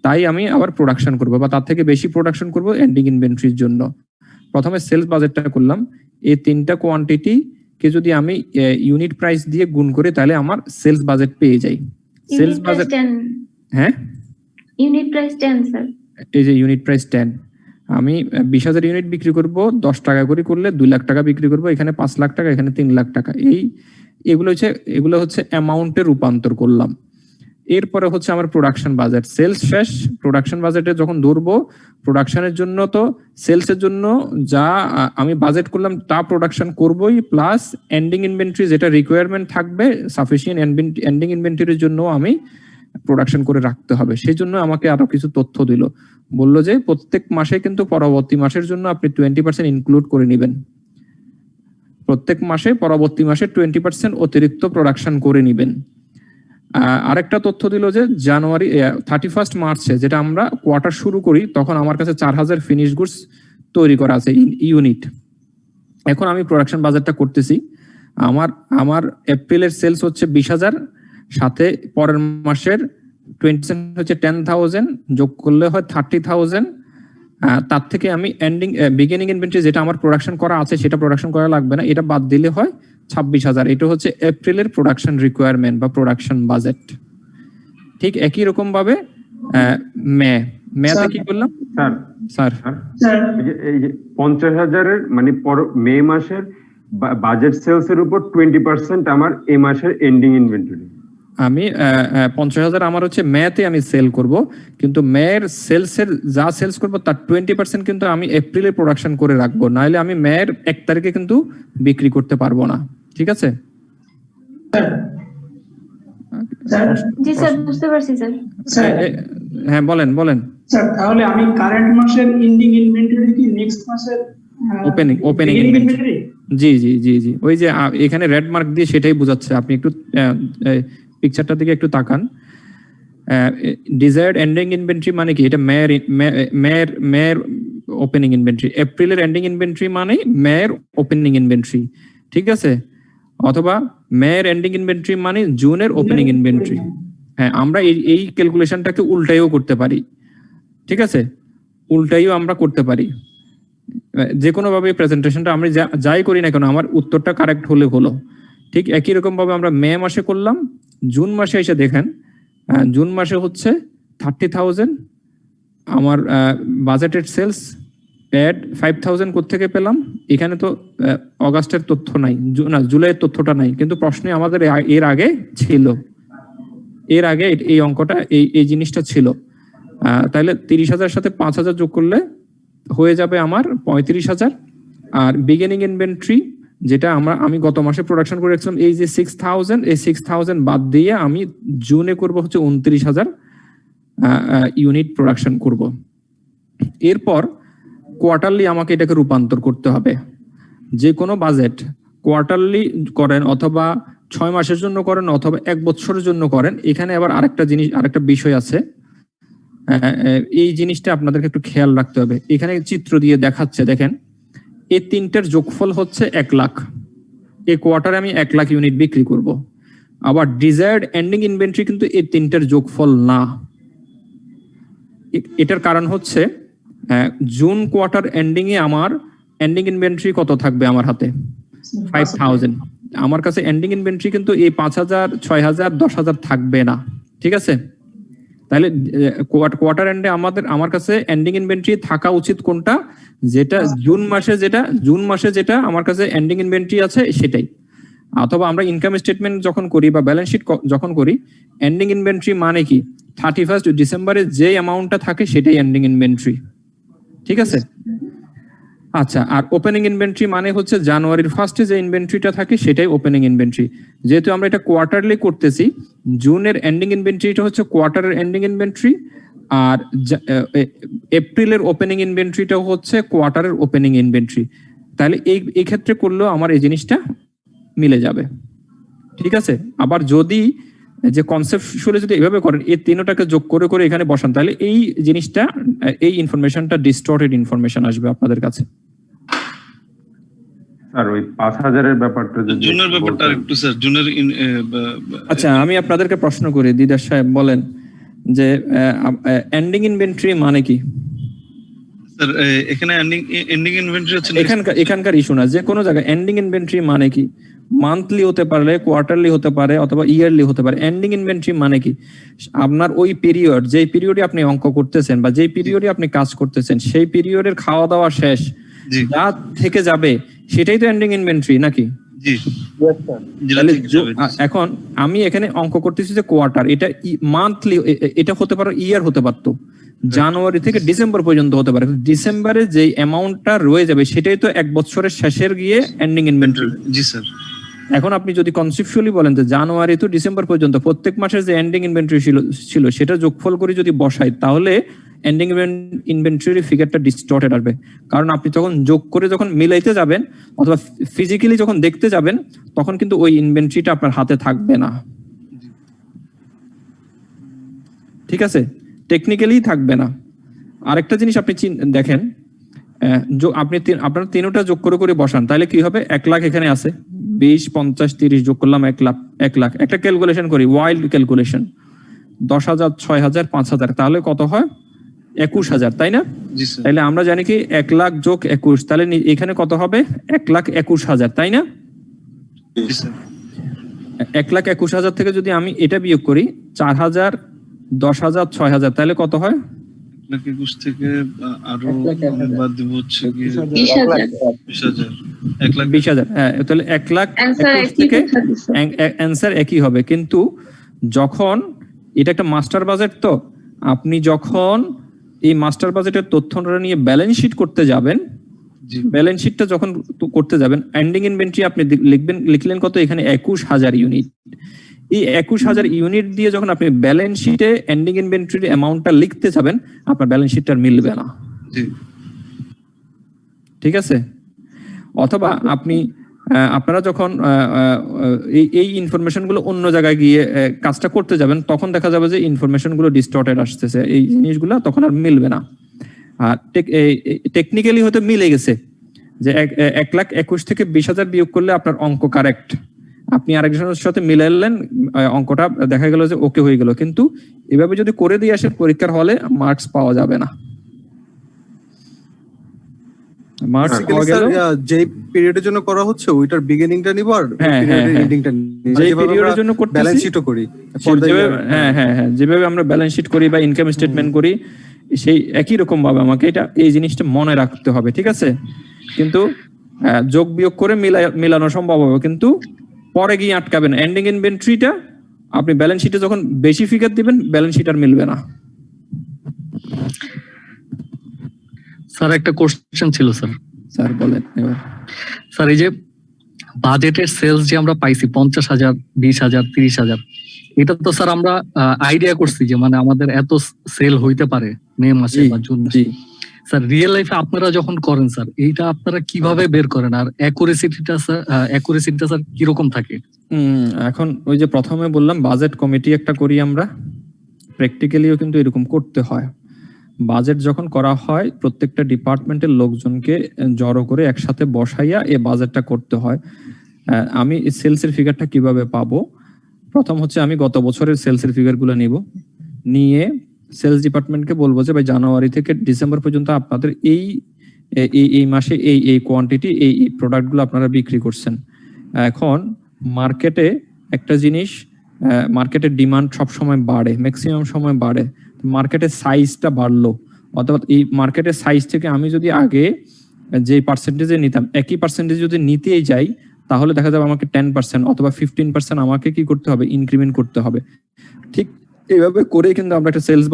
[SPEAKER 1] তাই আমি আবার প্রোডাকশন করব, বা তার থেকে বেশি প্রোডাকশন করব এন্ডিং ইনভেন্টরির জন্য। প্রথমে সেলস বাজেটটা করলাম। এই 3টা কোয়ান্টিটি কে যদি আমি ইউনিট প্রাইস দিয়ে গুণ করি, তাহলে আমার সেলস বাজেট পেয়ে যাই। সেলস বাজেট, হ্যাঁ,
[SPEAKER 2] ইউনিট প্রাইস 10 স্যার।
[SPEAKER 1] এই যে ইউনিট প্রাইস 10, আমি 20,000 ইউনিট বিক্রি করব, 10 টাকা করে করলে 2 লাখ টাকা বিক্রি করব। এখানে 5 লাখ টাকা, এখানে 3 লাখ টাকা। এগুলো হচ্ছে অ্যামাউন্টে রূপান্তর করলাম। এরপরে হচ্ছে আমার প্রোডাকশন বাজেট, সেলস শেষ, প্রোডাকশন বাজেটে যখন ধরবো, প্রোডাকশনের জন্য তো সেলসের জন্য যা আমি বাজেট করলাম তা প্রোডাকশন করবই, প্লাস এন্ডিং ইনভেন্টরি যেটা রিকোয়ারমেন্ট থাকবে সাফিসিয়েন্ট এন্ডিং ইনভেন্টরির জন্য আমি প্রোডাকশন করে রাখতে হবে। সেই জন্য আমাকে আরো কিছু তথ্য দিল, বললো যে প্রত্যেক মাসে কিন্তু পরবর্তী মাসের জন্য আপনি 20% ইনক্লুড করে নেবেন, প্রত্যেক মাসে পরবর্তী মাসে 20% অতিরিক্ত প্রোডাকশন করে নেবেন। আরেকটা তথ্য দিল যে জানুয়ারি 31 মার্চে যেটা আমরা কোয়ার্টার শুরু করি তখন আমার কাছে 4000 ফিনিশ গুডস তৈরি করা আছে ইউনিট। এখন আমি প্রোডাকশন বাজেটটা করতেছি, আমার এপ্রিলের সেলস হচ্ছে 20,000, সাথে পরের মাসের 20% হচ্ছে 10,000, যোগ করলে হয় 30,000। তার থেকে আমি বিগিনিং ইনভেন্টরি যেটা আমার প্রোডাকশন করা আছে সেটা প্রোডাকশন করা লাগবে না, এটা বাদ দিলে হয় 26,000। এটা হচ্ছে এপ্রিলের প্রোডাকশন রিকোয়ারমেন্ট বা প্রোডাকশন বাজেট। ঠিক একই রকম ভাবে মেতে কি করলাম স্যার,
[SPEAKER 13] এই যে 50,000-এর মানে মে মাসের বাজেট সেলস এর উপর 20% আমার এই মাসের এন্ডিং ইনভেন্টরি।
[SPEAKER 1] আমি 50,000 আমার হচ্ছে মেতে আমি সেল করব, কিন্তু মেয়ের সেলসের যা সেলস করব তার 20% কিন্তু আমি এপ্রিলে প্রোডাকশন করে রাখবো, নাহলে আমি মেয়ের 1 তারিখে কিন্তু বিক্রি করতে পারবো না। ঠিক আছে?
[SPEAKER 2] জি স্যার, বুঝতে পারছি স্যার।
[SPEAKER 1] হ্যাঁ বলেন
[SPEAKER 12] স্যার। তাহলে আমি কারেন্ট মাসের এন্ডিং ইনভেন্টরি কি নেক্সট মাসের
[SPEAKER 1] ওপেনিং ইনভেন্টরি? জি জি জি জি, ওই যে এখানে রেড মার্ক দিয়ে সেটাই বোঝাচ্ছে। আপনি একটু পিকচারটার দিকে একটু তাকান। ডিজায়ার্ড এন্ডিং ইনভেন্টরি মানে কি? এটা মেয়ের ওপেনিং ইনভেন্টরি। এপ্রিলের এন্ডিং ইনভেন্টরি মানে মেয়ের ওপেনিং ইনভেন্টরি। ঠিক আছে? অথবা মেয়ের এন্ডিং ইনভেন্টরি মানে জুনের ওপেনিং ইনভেন্টরি। হ্যাঁ, আমরা এই ক্যালকুলেশনটাকে উল্টাইও করতে পারি। ঠিক আছে? উল্টাইও আমরা করতে পারি। যে কোনো ভাবে প্রেজেন্টেশনটা আমরা যাই করি না কেন আমার উত্তরটা কারেক্ট হলে হলো। ঠিক একই রকম ভাবে আমরা মে মাসে করলাম, জুন মাসে এসে দেখেন জুন মাসে হচ্ছে 30,000 আমার বাজেটেড সেলস, অ্যাড 5,000 কোত্থেকে পেলাম? এখানে তো অগাস্টের তথ্য নাই, না জুলাইয়ের তথ্যটা নাই, কিন্তু প্রশ্নে আমাদের এর আগে ছিল, এর আগে এই অঙ্কটা এই জিনিসটা ছিল। তাহলে 30,000 সাথে 5,000 যোগ করলে হয়ে যাবে আমার 35,000। আর বিগিনিং ইনভেন্টরি যেটা আমি গত মাসে প্রোডাকশন করে রাখছিলাম, এই যে 6,000, এই 6,000 বাদ দিয়ে আমি জুনে করব হচ্ছে 29,000 ইউনিট প্রোডাকশন করব। এরপর কোয়ার্টারলি আমাকে এটাকে রূপান্তর করতে হবে। যে কোনো বাজেট কোয়ার্টারলি করেন অথবা 6 মাসের জন্য করেন অথবা 1 বছরের জন্য করেন, এখানে আবার আরেকটা বিষয় আছে, এই জিনিসটা আপনাদেরকে একটু খেয়াল রাখতে হবে। এখানে চিত্র দিয়ে দেখাচ্ছে, দেখেন এই তিনটার যোগফল হচ্ছে 1 লাখ। এই কোয়ার্টারে আমি 1 লাখ ইউনিট বিক্রি করব। আবার ডিজায়ার্ড এন্ডিং ইনভেন্টরি কিন্তু এই তিনটার যোগফল না। এটার কারণ হচ্ছে জুন কোয়ার্টার এন্ডিং এ আমার এন্ডিং ইনভেন্টরি কত থাকবে আমার হাতে? 5,000। আমার কাছে এন্ডিং ইনভেন্টরি কিন্তু এই 5,000, 6,000, 10,000 থাকবে না। ঠিক আছে? তাহলে কোয়ার্টার এন্ডে আমার কাছে এন্ডিং ইনভেন্টরি থাকা উচিত কোনটা? যেটা জুন মাসে যেটা আমার কাছে এন্ডিং ইনভেন্টরি আছে সেটাই। অথবা আমরা ইনকাম স্টেটমেন্ট যখন করি বা ব্যালেন্স শিট যখন করি, এন্ডিং ইনভেন্টরি মানে কি? 31 ডিসেম্বরে যে অ্যামাউন্টটা থাকে সেটাই এন্ডিং ইনভেন্টরি। ঠিক আছে? আচ্ছা, আর ওপেনিং ইনভেন্টরি মানে হচ্ছে জানুয়ারির ফার্স্টে যে ইনভেন্টরিটা থাকে সেটাই ওপেনিং ইনভেন্টরি। যেহেতু আমরা এটা কোয়ার্টারলি করতেছি, জুনের এন্ডিং ইনভেন্টরিটা হচ্ছে কোয়ার্টারের এন্ডিং ইনভেন্টরি, আর এপ্রিলের ওপেনিং ইনভেন্টরিটাও হচ্ছে কোয়ার্টারের ওপেনিং ইনভেন্টরি। তাহলে এই ক্ষেত্রে করলেও আমার এই জিনিসটা মিলে যাবে। ঠিক আছে? আবার যদি যে কনসেপ্টুয়ালি যদি এভাবে করেন, এই তিনটাকে যোগ করে করে এখানে বসান, তাহলে এই জিনিসটা, এই ইনফরমেশনটা ডিস্টর্টেড ইনফরমেশন আসবে আপনাদের কাছে।
[SPEAKER 13] স্যার ওই 5,000 এর ব্যাপারটা,
[SPEAKER 4] জুনের ব্যাপারটা একটু স্যার, জুনের
[SPEAKER 1] আচ্ছা আমি আপনাদেরকে প্রশ্ন করি, দিদার সাহেব বলেন যে এন্ডিং ইনভেন্টরি মানে কি?
[SPEAKER 4] স্যার এখানে এন্ডিং ইনভেন্টরি হচ্ছে
[SPEAKER 1] এখানকার ইস্যু না, যে কোনো জায়গায় এন্ডিং ইনভেন্টরি মানে কি? মান্থলি হতে পারে, কোয়ার্টারলি হতে পারে, অথবা ইয়ারলি হতে পারে। এন্ডিং ইনভেন্টরি মানে কি? আপনার ওই পিরিয়ড, যেই পিরিয়ডে আপনি অঙ্ক করতেছেন বা যেই পিরিয়ডে আপনি কাজ করতেছেন, সেই পিরিয়ডের খাওয়া দাওয়া শেষ, যা থেকে যাবে সেটাই তো এন্ডিং ইনভেন্টরি নাকি?
[SPEAKER 4] জি
[SPEAKER 1] তাহলে এখন আমি এখানে অঙ্ক করতেছি যে কোয়ার্টার, এটা মান্থলি, এটা হতে পারে ইয়ার হতে পারতো, জানুয়ারি থেকে ডিসেম্বর পর্যন্ত হতে পারে। ডিসেম্বরে যে অ্যামাউন্টটা রয়ে যাবে সেটাই তো এক বছরের শেষের গিয়ে এন্ডিং ইনভেন্টরি।
[SPEAKER 4] জি স্যার।
[SPEAKER 1] এখন আপনি যদি কনসেপচুয়ালি বলেন যে জানুয়ারি টু ডিসেম্বর পর্যন্ত প্রত্যেক মাসের যে এন্ডিং ইনভেন্টরি ছিল সেটা যোগফল করে যদি বসাই, তাহলে এন্ডিং ইনভেন্টরি ফিগারটা ডিস্টর্টেড আসবে। কারণ আপনি যখন যোগ করে যখন মিলাইতে যাবেন অথবা ফিজিক্যালি যখন দেখতে যাবেন, তখন কিন্তু ওই ইনভেন্টরিটা আপনার হাতে থাকবে না। ঠিক আছে, টেকনিক্যালি থাকবে না। আরেকটা জিনিস আপনি দেখেন, আপনি আপনার তিনটা যোগ করে করে বসান, তাহলে কি হবে? 1 লাখ এখানে আছে, 20, 50, 30 যোগ করলাম 1 লাখ। একটা ক্যালকুলেশন করি, ওয়াইল্ড ক্যালকুলেশন, 10,000, 6,000, 5,000, তাহলে কত হয়? 21,000, তাই না? তাহলে আমরা জানি কি 1 লাখ যোগ 21, তাহলে এখানে কত হবে? 1,21,000, তাই না? 1,21,000 থেকে যদি আমি এটা বিয়োগ করি 4,000, 10,000, 6,000, তাহলে কত হয়?
[SPEAKER 4] 1,21,000 থেকে আরো বাদ দিব হচ্ছে কি
[SPEAKER 1] 20,000। 20,000, হ্যাঁ, তাহলে 1,21,000 থেকে অ্যান্সার একই হবে। কিন্তু যখন এটা একটা মাস্টার বাজেট, তো আপনি যখন এই মাস্টার বাজেটের তথ্যটা নিয়ে ব্যালেন্স শিট করতে যাবেন, ব্যালেন্স শিটটা যখন করতে যাবেন, এন্ডিং ইনভেন্টরি আপনি লিখলেন কত? এখানে 21,000 ইউনিট। এই 21,000 ইউনিট দিয়ে যখন আপনি ব্যালেন্স শিটে এন্ডিং ইনভেন্টরির অ্যামাউন্টটা লিখতে যাবেন, আপনার ব্যালেন্স শিটটা মিলবে না। ঠিক আছে? অথবা আপনারা যখন এই ইনফরমেশন গুলো অন্য জায়গায় গিয়ে কাজটা করতে যাবেন, তখন দেখা যাবে যে ইনফরমেশন গুলো ডিস্টর্টেড আসতেছে, এই জিনিসগুলো তখন আর মিলবে না। আর টেকনিক্যালি হয়তো মিলে গেছে যে 1,21,000 থেকে 20,000 বিয়োগ করলে আপনার অঙ্ক কারেক্ট, আপনি আরেকজনের সাথে মিলাইলেন, অঙ্কটা দেখা গেল যে ওকে হয়ে গেল। কিন্তু এভাবে যদি করে দিয়ে আসেন পরীক্ষার হলে, মার্কস পাওয়া যাবে না। মার্কস পাওয়া গেল
[SPEAKER 5] যে পিরিয়ডের জন্য করা হচ্ছে ওইটার বিগিনিংটা নিব আর এন্ডিংটা নিব,
[SPEAKER 1] যে পিরিয়ডের জন্য করতেছি
[SPEAKER 5] ব্যালেন্স শিটও করি।
[SPEAKER 1] হ্যাঁ, যেভাবে আমরা ব্যালেন্স শিট করি বা ইনকাম স্টেটমেন্ট করি, সেই একই রকম ভাবে আমাকে এই জিনিসটা মনে রাখতে হবে। ঠিক আছে? কিন্তু যোগ বিয়োগ করে মিলানো সম্ভব হবে, কিন্তু পরে গিয়ে আটকাবেন। এন্ডিং ইনভেন্টরিটা আপনি ব্যালেন্স শিটে যখন বেশি ফিগার দিবেন, ব্যালেন্স শিট আর মিলবে না।
[SPEAKER 16] স্যার একটা কোশ্চেন ছিল স্যার।
[SPEAKER 1] স্যার বলেন এবার।
[SPEAKER 16] স্যার এই যে বাজেটের সেলস যে আমরা পাইছি 50,000, 20,000, 30,000, এটা তো স্যার আমরা আইডিয়া করছি যে মানে আমাদের এত সেল হইতে পারে মে মাসে বা জুন মাসে। স্যার রিয়েল লাইফে আপনারা যখন করেন স্যার, এইটা আপনারা কিভাবে বের করেন আর অ্যাকুরেসিটিটা স্যার কিরকম থাকে?
[SPEAKER 1] এখন ওই যে প্রথমে বললাম বাজেট কমিটি একটা করি আমরা, প্র্যাকটিক্যালিও কিন্তু এরকম করতে হয়। বাজেট যখন করা হয় প্রত্যেকটা ডিপার্টমেন্টের লোকজনকে জড়ো করে একসাথে বসাইয়া এই বাজেটটা করতে হয়। আমি সেলসের ফিগারটা কিভাবে পাবো? প্রথম হচ্ছে আমি গত বছরের সেলসের ফিগারগুলো নিয়ে সেলস ডিপার্টমেন্টকে বলবো যে ভাই জানুয়ারি থেকে ডিসেম্বর পর্যন্ত আপনাদের এই মাসে এই কোয়ান্টিটি এই প্রোডাক্টগুলো আপনারা বিক্রি করছেন। এখন মার্কেটে একটা জিনিস, মার্কেটের ডিমান্ড সব সময় বাড়ে, ম্যাক্সিমাম সময় বাড়ে। মার্কেটের সাইজটা বাড়লো, অথবা এই মার্কেটের সাইজ থেকে আমি যদি আগে যে পার্সেন্টেজে নিতাম একই পার্সেন্টেজ যদি নিতেই যাই, তাহলে দেখা যাবে আমাকে 10% অথবা 15% আমাকে কি করতে হবে? ইনক্রিমেন্ট করতে হবে। ঠিক এইভাবে করে কিন্তু আমরা একটা সেলস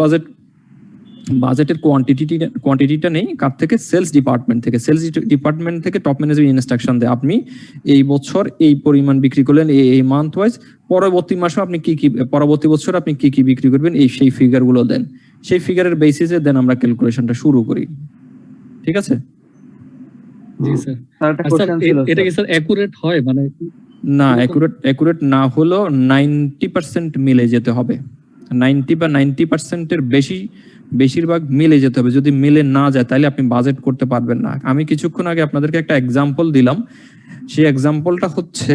[SPEAKER 1] বাজেটের কোয়ান্টিটিটা নেই কার থেকে? সেলস ডিপার্টমেন্ট থেকে। সেলস ডিপার্টমেন্ট থেকে টপ ম্যানেজমেন্ট ইনস্ট্রাকশন দেয়, আপনি এই বছর এই পরিমাণ বিক্রি করলেন এই মান্থ ওয়াইজ, পরবর্তী মাসে আপনি পরবর্তী বছর আপনি কি বিক্রি করবেন, সেই ফিগার গুলো দেন। সেই ফিগারের বেসিসে দেন আমরা ক্যালকুলেশনটা শুরু করি। ঠিক আছে?
[SPEAKER 16] জি স্যার। এটা কি স্যার অ্যাকুরেট হয়? মানে
[SPEAKER 1] না, অ্যাকুরেট না হলেও 90% মিলে যেতে হবে। 90 বা 90%-এর বেশিরভাগ মিলে যেতে হবে। যদি মিলে না যায় তাহলে আপনি বাজেট করতে পারবেন না। আমি কিছুক্ষণ আগে আপনাদেরকে একটা এক্সাম্পল দিলাম, সেই এক্সাম্পলটা হচ্ছে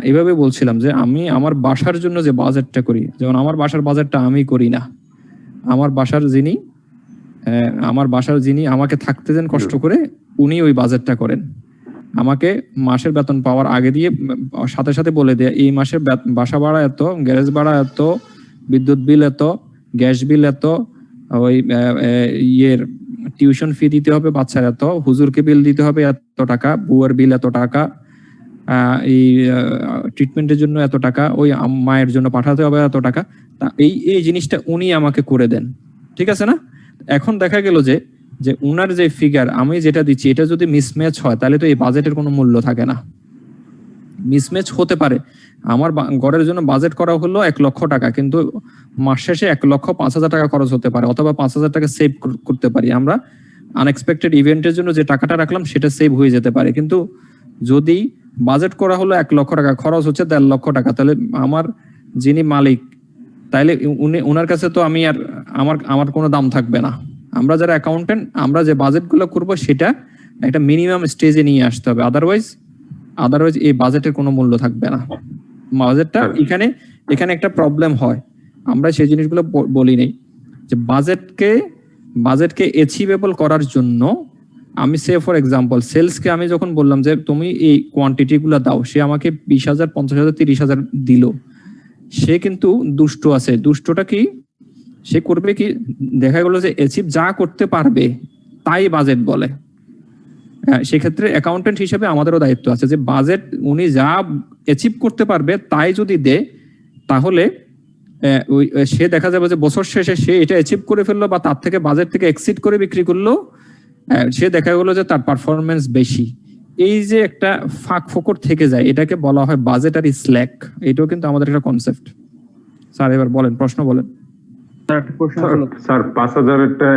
[SPEAKER 1] এভাবে বলছিলাম যে আমি আমার বাসার জন্য যে বাজেটটা করি, যেমন আমার বাসার বাজেটটা আমি করি না, আমার বাসার যিনি আমাকে থাকতে দেন কষ্ট করে, উনি ওই বাজেটটা করেন। আমাকে মাসের বেতন পাওয়ার আগে দিয়ে সাথে সাথে বলে দেয় এই মাসের বাসা ভাড়া এত, গ্যারেজ ভাড়া এত, বিদ্যুৎ বিল এত, গ্যাস বিল এত, ওই টিউশন ফি দিতে হবে বাচ্চার এত, হুজুরকে বিল দিতে হবে এত টাকা, বুয়ার বিল এত টাকা, এই ট্রিটমেন্টের জন্য এত টাকা, ওই মায়ের জন্য পাঠাতে হবে এত টাকা, তা এই জিনিসটা উনি আমাকে করে দেন, ঠিক আছে না? এখন দেখা গেল যে উনার যে ফিগার আমি যেটা দিচ্ছি এটা যদি মিসম্যাচ হয় তাহলে তো এই বাজেটের কোনো মূল্য থাকে না। মিসম্যাচ হতে পারে, আমার ঘরের জন্য বাজেট করা হলো 1 লক্ষ টাকা, কিন্তু মাস শেষে 1,05,000 টাকা খরচ হতে পারে, অথবা 5,000 টাকা সেভ করতে পারি আমরা। আনএক্সপেক্টেড ইভেন্টের জন্য যে টাকাটা রাখলাম সেটা সেভ হয়ে যেতে পারে। কিন্তু যদি বাজেট করা হলো 1 লক্ষ টাকা, খরচ হচ্ছে 1.5 লক্ষ টাকা, তাহলে আমার যিনি মালিক তাইলে উনার কাছে তো আমি আর আমার কোনো দাম থাকবে না। আমরা যারা অ্যাকাউন্টেন্ট আমরা যে বাজেটগুলো করব সেটা একটা মিনিমাম স্টেজে নিয়ে আসতে হবে, আদারওয়াইজ এই বাজেটের কোনো মূল্য থাকবে না। বাজেটটা এখানে একটা প্রবলেম হয়, আমরা সেই জিনিসগুলো বলি নেই যে বাজেটকে অ্যাচিভেবল করার জন্য আমি সে ফর এক্সাম্পল সেলসকে আমি যখন বললাম যে তুমি এই কোয়ান্টিটি গুলো দাও, সে আমাকে 20,000, 50,000, 30,000 দিল, সে কিন্তু দুষ্ট আছে। দুষ্টটা কি, সে করবে কি, দেখা গেল যে অ্যাচিভ যা করতে পারবে তাই বাজেট বলে। সেক্ষেত্রে অ্যাকাউন্টেন্ট হিসেবে আমাদেরও দায়িত্ব আছে যে বাজেট উনি যা অ্যাচিভ করতে পারবে তাই যদি দেয়, তাহলে সে দেখা যাবে যে বছর শেষে সে এটা অ্যাচিভ করে ফেললো বা তার থেকে বাজেট থেকে এক্সিড করে বিক্রি করলো, সে দেখা গেলো যে তার পারফরমেন্স বেশি। এই যে একটা ফাঁক ফোকর থেকে যায়, এটাকে বলা হয় বাজেটারি স্ল্যাক। এটাও কিন্তু আমাদের একটা কনসেপ্ট। স্যার এবার বলেন, প্রশ্ন বলেন।
[SPEAKER 13] স্যার 5,000 এরটা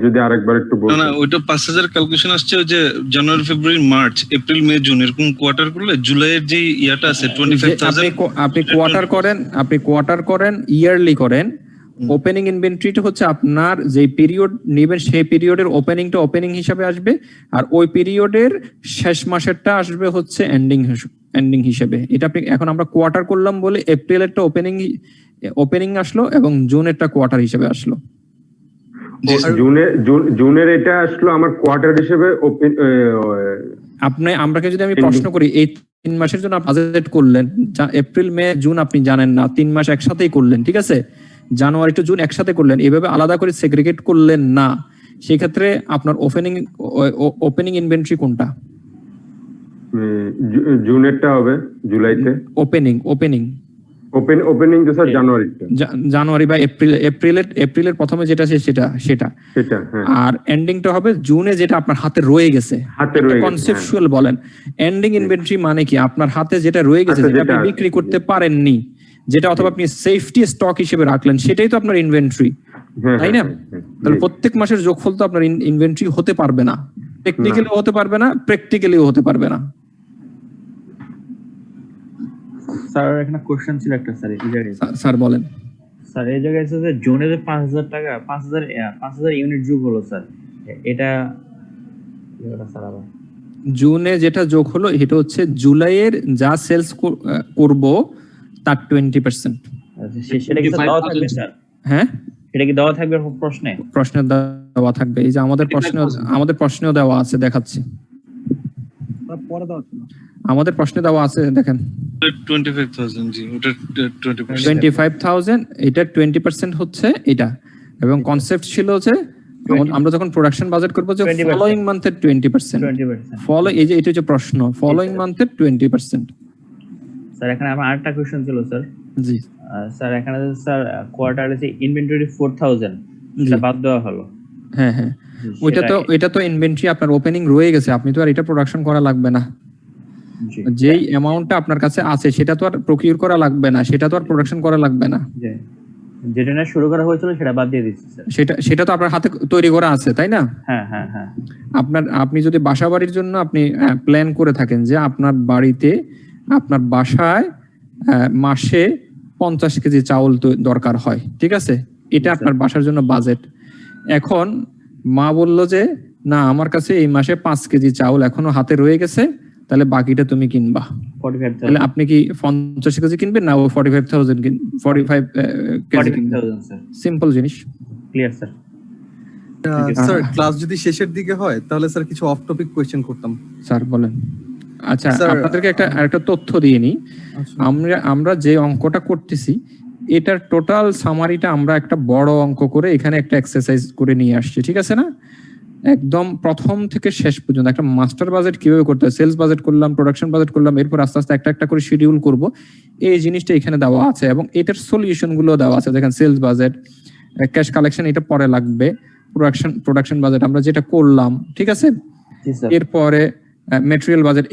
[SPEAKER 13] যদি আরেকবার একটু বলতেন।
[SPEAKER 4] না ওইটা 5,000 ক্যালকুলেশন আসছে ওই যে জানুয়ারি, February, March, April, May, June এরকম কোয়ার্টার করলে জুলাইয়ের যে ইয়াটা আছে 25,000।
[SPEAKER 1] আপনি কোয়ার্টার করেন, ইয়ারলি করেন। ওপেনিং ইনভেন্টরিটা হচ্ছে আপনার যে পিরিয়ড নেবেন সেই পিরিয়ডের ওপেনিং হিসাবে আসবে, আর ওই পিরিয়ডের শেষ মাসেরটা আসবে হচ্ছে এন্ডিং হিসেবে। এটা আপনি এখন আমরা কোয়ার্টার করলাম বলে এপ্রিলেরটা ওপেনিং আসলো এবং জুনেরটা কোয়ার্টার হিসেবে আসলো।
[SPEAKER 13] জুনের এটা আসলো আমার কোয়ার্টার হিসেবে।
[SPEAKER 1] আপনাকে যদি আমি প্রশ্ন করি এই 3 মাসের জন্য বাজেট করলেন, এপ্রিল, মে, জুন আপনি জানেন না, 3 মাস একসাথেই করলেন, ঠিক আছে? জানুয়ারি টু জুন একসাথে করলেন, এভাবে আলাদা করে সেগ্রিগেট করলেন না। সেই ক্ষেত্রে আপনার ওপেনিং ইনভেন্টরি কোনটা?
[SPEAKER 13] জুনেরটা হবে, জুলাইতে ওপেনিং তো স্যার
[SPEAKER 1] জানুয়ারি বা এপ্রিলের প্রথমে যেটা আছে সেটা আর এন্ডিংটা হবে জুনে, যেটা আপনার হাতে রয়ে গেছে। কনসেপচুয়াল বলেন, এন্ডিং ইনভেন্টরি মানে কি? আপনার হাতে যেটা রয়ে গেছে, যেটা আপনি বিক্রি করতে পারেননি, যেটা অথবা আপনি সেফটি স্টক হিসেবে রাখলেন, সেটাই তো আপনার ইনভেন্টরি, তাই না? তাহলে প্রত্যেক মাসের যোগফল তো আপনার ইনভেন্টরি হতে পারবে না, টেকনিক্যালিও হতে পারবে না, প্র্যাকটিক্যালিও হতে পারবে না।
[SPEAKER 17] স্যার এখানে কোশ্চেন ছিল একটা স্যার, এই জায়গায়
[SPEAKER 1] স্যার বলেন।
[SPEAKER 17] স্যার এই জায়গায় আছে যে জুনে যে 5,000 টাকা 5,000 ইউনিট যোগ হলো স্যার, এটা স্যার আবার
[SPEAKER 1] জুনে যেটা যোগ হলো এটা হচ্ছে জুলাইয়ের যা সেলস করব তার 20%।
[SPEAKER 17] সেটা কি দেওয়া থাকবে স্যার?
[SPEAKER 1] হ্যাঁ,
[SPEAKER 17] এটা কি দেওয়া থাকবে প্রশ্নে
[SPEAKER 1] দেওয়া থাকবে। এই যে আমাদের প্রশ্নেও দেওয়া আছে, দেখাচ্ছি।
[SPEAKER 6] পরে দেওয়া ছিল, আমাদের
[SPEAKER 1] প্রশ্নে দেওয়া আছে, দেখেন
[SPEAKER 4] 25,000 জি, ওটা 20%।
[SPEAKER 1] 25,000 এটা 20% হচ্ছে এটা, এবং কনসেপ্ট ছিল যে আমরা যখন প্রোডাকশন বাজেট করব যে ফলোইং মান্থের 20%। এই যে এটা হচ্ছে প্রশ্ন, ফলোইং মান্থের 20%।
[SPEAKER 17] স্যার এখানে আমার আরেকটা কোশ্চেন ছিল স্যার।
[SPEAKER 1] জি
[SPEAKER 17] স্যার এখানে স্যার কোয়ার্টারে যে ইনভেন্টরি 4,000 এটা বাদ দেওয়া হলো।
[SPEAKER 1] হ্যাঁ এটা তো ইনভেন্টরি আপনার ওপেনিং রয়ে গেছে, আপনি তো আর এটা প্রোডাকশন করা লাগবে না। যেই অ্যামাউন্টটা আপনার কাছে আছে সেটা তো আর প্রকিউর করা লাগবে না, সেটা তো আর প্রোডাকশন করা লাগবে না।
[SPEAKER 17] যেটা না শুরু করা হয়েছিল সেটা বাদ দিয়ে দিচ্ছি স্যার।
[SPEAKER 1] সেটা তো আপনার হাতে তৈরি করা আছে, তাই না?
[SPEAKER 17] হ্যাঁ।
[SPEAKER 1] আপনি যদি বাসা বাড়ির জন্য আপনি প্ল্যান করে থাকেন যে আপনার বাসায় মাসে 50 কেজি চাউল দরকার হয়, ঠিক আছে? এটা আপনার বাসার জন্য বাজেট। এখন মা বললো যে না, আমার কাছে এই মাসে 5 কেজি চাউল এখনো হাতে রয়ে গেছে, তাহলে বাকিটা তুমি কিনবা। তাহলে আপনি কি 50 কেজি কিনবেন না 45,000 সিম্পল জিনিস।
[SPEAKER 17] Clear sir.
[SPEAKER 5] স্যার ক্লাস যদি শেষের দিকে হয় তাহলে স্যার কিছু অফ টপিক কোশ্চেন করতাম।
[SPEAKER 1] স্যার বলেন। আচ্ছা, আপনাদেরকে একটা তথ্য দিয়ে নিই। আমরা যে অঙ্কটা করতেছি এটার টোটাল সামারিটা আমরা একটা বড় অঙ্ক করে এখানে একটা এক্সারসাইজ করে নিয়ে আসছি, ঠিক আছে না? একদম প্রথম থেকে শেষ পর্যন্ত একটা মাস্টার বাজেট কিভাবে করতে হয়, সেলস বাজেট করলাম, প্রোডাকশন বাজেট করলাম, এরপর আস্তে আস্তে একটা একটা করে শিডিউল করব, এই জিনিসটা এখানে দেওয়া আছে এবং এটার সলিউশন গুলো দেওয়া আছে। দেখেন সেলস বাজেট, ক্যাশ কালেকশন এটা পরে লাগবে, প্রোডাকশন বাজেট আমরা যেটা করলাম, ঠিক আছে, এরপরে ম্যাটেরিয়াল বাজেট,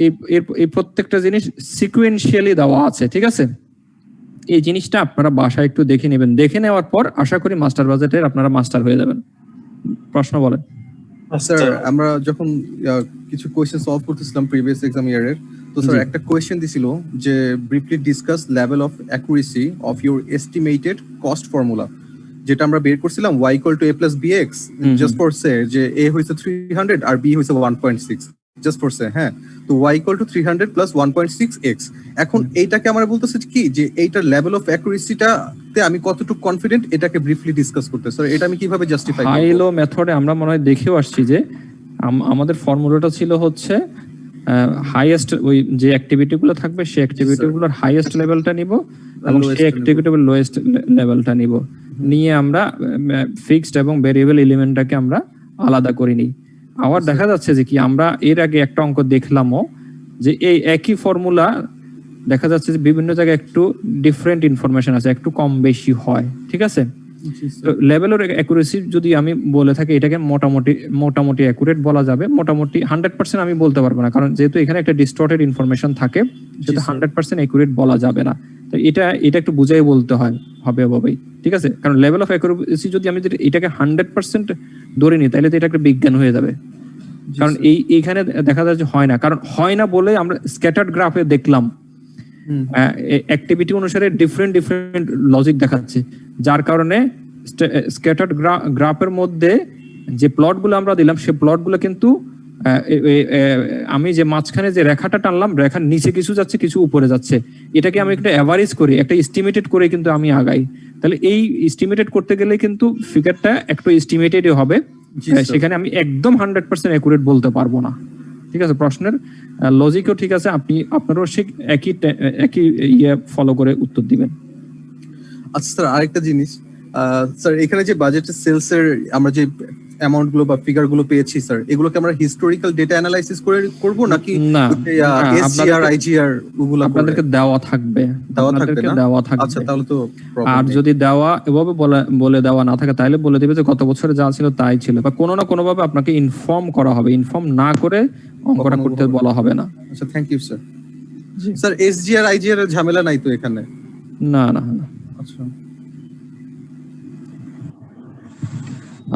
[SPEAKER 1] এই প্রত্যেকটা জিনিস সিকুয়েন্সিয়ালি দেওয়া আছে, ঠিক আছে। এই জিনিসটা আপনারা বাসায় একটু দেখে নেবেন, দেখে নেওয়ার পর আশা করি মাস্টার বাজেটের আপনারা মাস্টার হয়ে যাবেন। প্রশ্ন বলেন।
[SPEAKER 5] স্যার আমরা যখন কিছু কোয়েশ্চেন সলভ করতেছিলাম প্রিভিয়াস এক্সাম ইয়ারের, তো স্যার একটা কোয়েশ্চেন দিছিল যে briefly discuss level of accuracy of your estimated cost formula, যেটা আমরা বের করছিলাম y = a + bx, just for say যে a হইছে 300 আর b হইছে 1.6, জাস্ট ফর সে, হ্যাঁ। তো y = 300 + 1.6x। এখন এইটাকে আমরা বলতেছি কি যে এইটার লেভেল অফ অ্যাকুরেসিটাতে আমি কতটুকু কনফিডেন্ট, এটাকে ব্রিফলি ডিসকাস করতে। স্যার এটা আমি কিভাবে জাস্টিফাই করব?
[SPEAKER 1] হাইলো মেথডে আমরা মনে হয় দেখেও আসছি যে আমাদের ফর্মুলাটা ছিল হচ্ছে হাইয়েস্ট, ওই যে অ্যাক্টিভিটি গুলো থাকবে সেই অ্যাক্টিভিটি গুলোর হাইয়েস্ট লেভেলটা নিব এবং সেই অ্যাক্টিভিটির লোয়েস্ট লেভেলটা নিব, নিয়ে আমরা ফিক্সড এবং ভেরিয়েবল এলিমেন্টটাকে আমরা আলাদা করে নিই। আবার দেখা যাচ্ছে যে কি আমরা এর আগে একটা অঙ্ক দেখলামও যে এই একই ফর্মুলা দেখা যাচ্ছে যে বিভিন্ন জায়গায় একটু ডিফারেন্ট ইনফরমেশন আছে, একটু কম বেশি হয়, ঠিক আছে। লেভেলের অ্যাকুরেসি যদি আমি বলে থাকি এটাকে মোটামুটি অ্যাকুরেট বলা যাবে, মোটামুটি 100% আমি বলতে পারবো না, কারণ যেহেতু এখানে একটা ডিস্টর্টেড ইনফরমেশন থাকে সেটা 100% অ্যাকুরেট বলা যাবে না। তো এটা একটু বুঝাই বলতে হবে ভাবেই, ঠিক আছে। কারণ লেভেল অফ অ্যাকুরেসি যদি আমি এটাকে 100% ধরে নিই তাহলে তো এটা একটা বিজ্ঞান হয়ে যাবে, কারণ এইখানে দেখা যাচ্ছে হয় না, কারণ হয় না বলে আমরা স্ক্যাটার্ড গ্রাফে দেখলাম অ্যাক্টিভিটি অনুসারে ডিফারেন্ট লজিক দেখাচ্ছে, যার কারণে স্ক্যাটার্ড গ্রাফের মধ্যে যে প্লটগুলো আমরা দিলাম সেই প্লটগুলো কিন্তু আমি যে মাঝখানে যে রেখাটা টানলাম রেখার নিচে কিছু যাচ্ছে কিছু উপরে যাচ্ছে, এটাকে আমি একটা অ্যাভারেজ করি, একটা এস্টিমেটেড করে কিন্তু আমি আগাই। তাহলে এই এস্টিমেটেড করতে গেলে কিন্তু ফিগারটা একটু এস্টিমেটেডই হবে, সেখানে আমি একদম 100% অ্যাকুরেট বলতে পারবো না, ঠিক আছে। প্রশ্নের লজিকও ঠিক আছে, আপনারও একই ইয়ে ফলো করে উত্তর দিবেন।
[SPEAKER 5] আচ্ছা স্যার আরেকটা জিনিস, স্যার এখানে যে বাজেটের সেলস এর আমরা যে অ্যামাউন্ট গুলো বা ফিগার গুলো পেয়েছি স্যার, এগুলোকে আমরা হিস্টোরিক্যাল ডেটা অ্যানালাইসিস করে করব নাকি এসজিআর আইজিআর ওগুলো
[SPEAKER 1] আপনাদেরকে দেওয়া থাকবে?
[SPEAKER 5] আচ্ছা তাহলে তো
[SPEAKER 1] আর যদি দেওয়া এভাবে বলে দেওয়া না থাকে তাহলে বলে দিবে যে গত বছরে যা ছিল তাই ছিল, বা কোনো না কোনো ভাবে আপনাকে ইনফর্ম করা হবে, ইনফর্ম না করে অঙ্কটা করতে বলা হবে না।
[SPEAKER 5] আচ্ছা thank you sir. Sir SGR IGR এর ঝামেলা নাই তো এখানে?
[SPEAKER 1] না।
[SPEAKER 5] আচ্ছা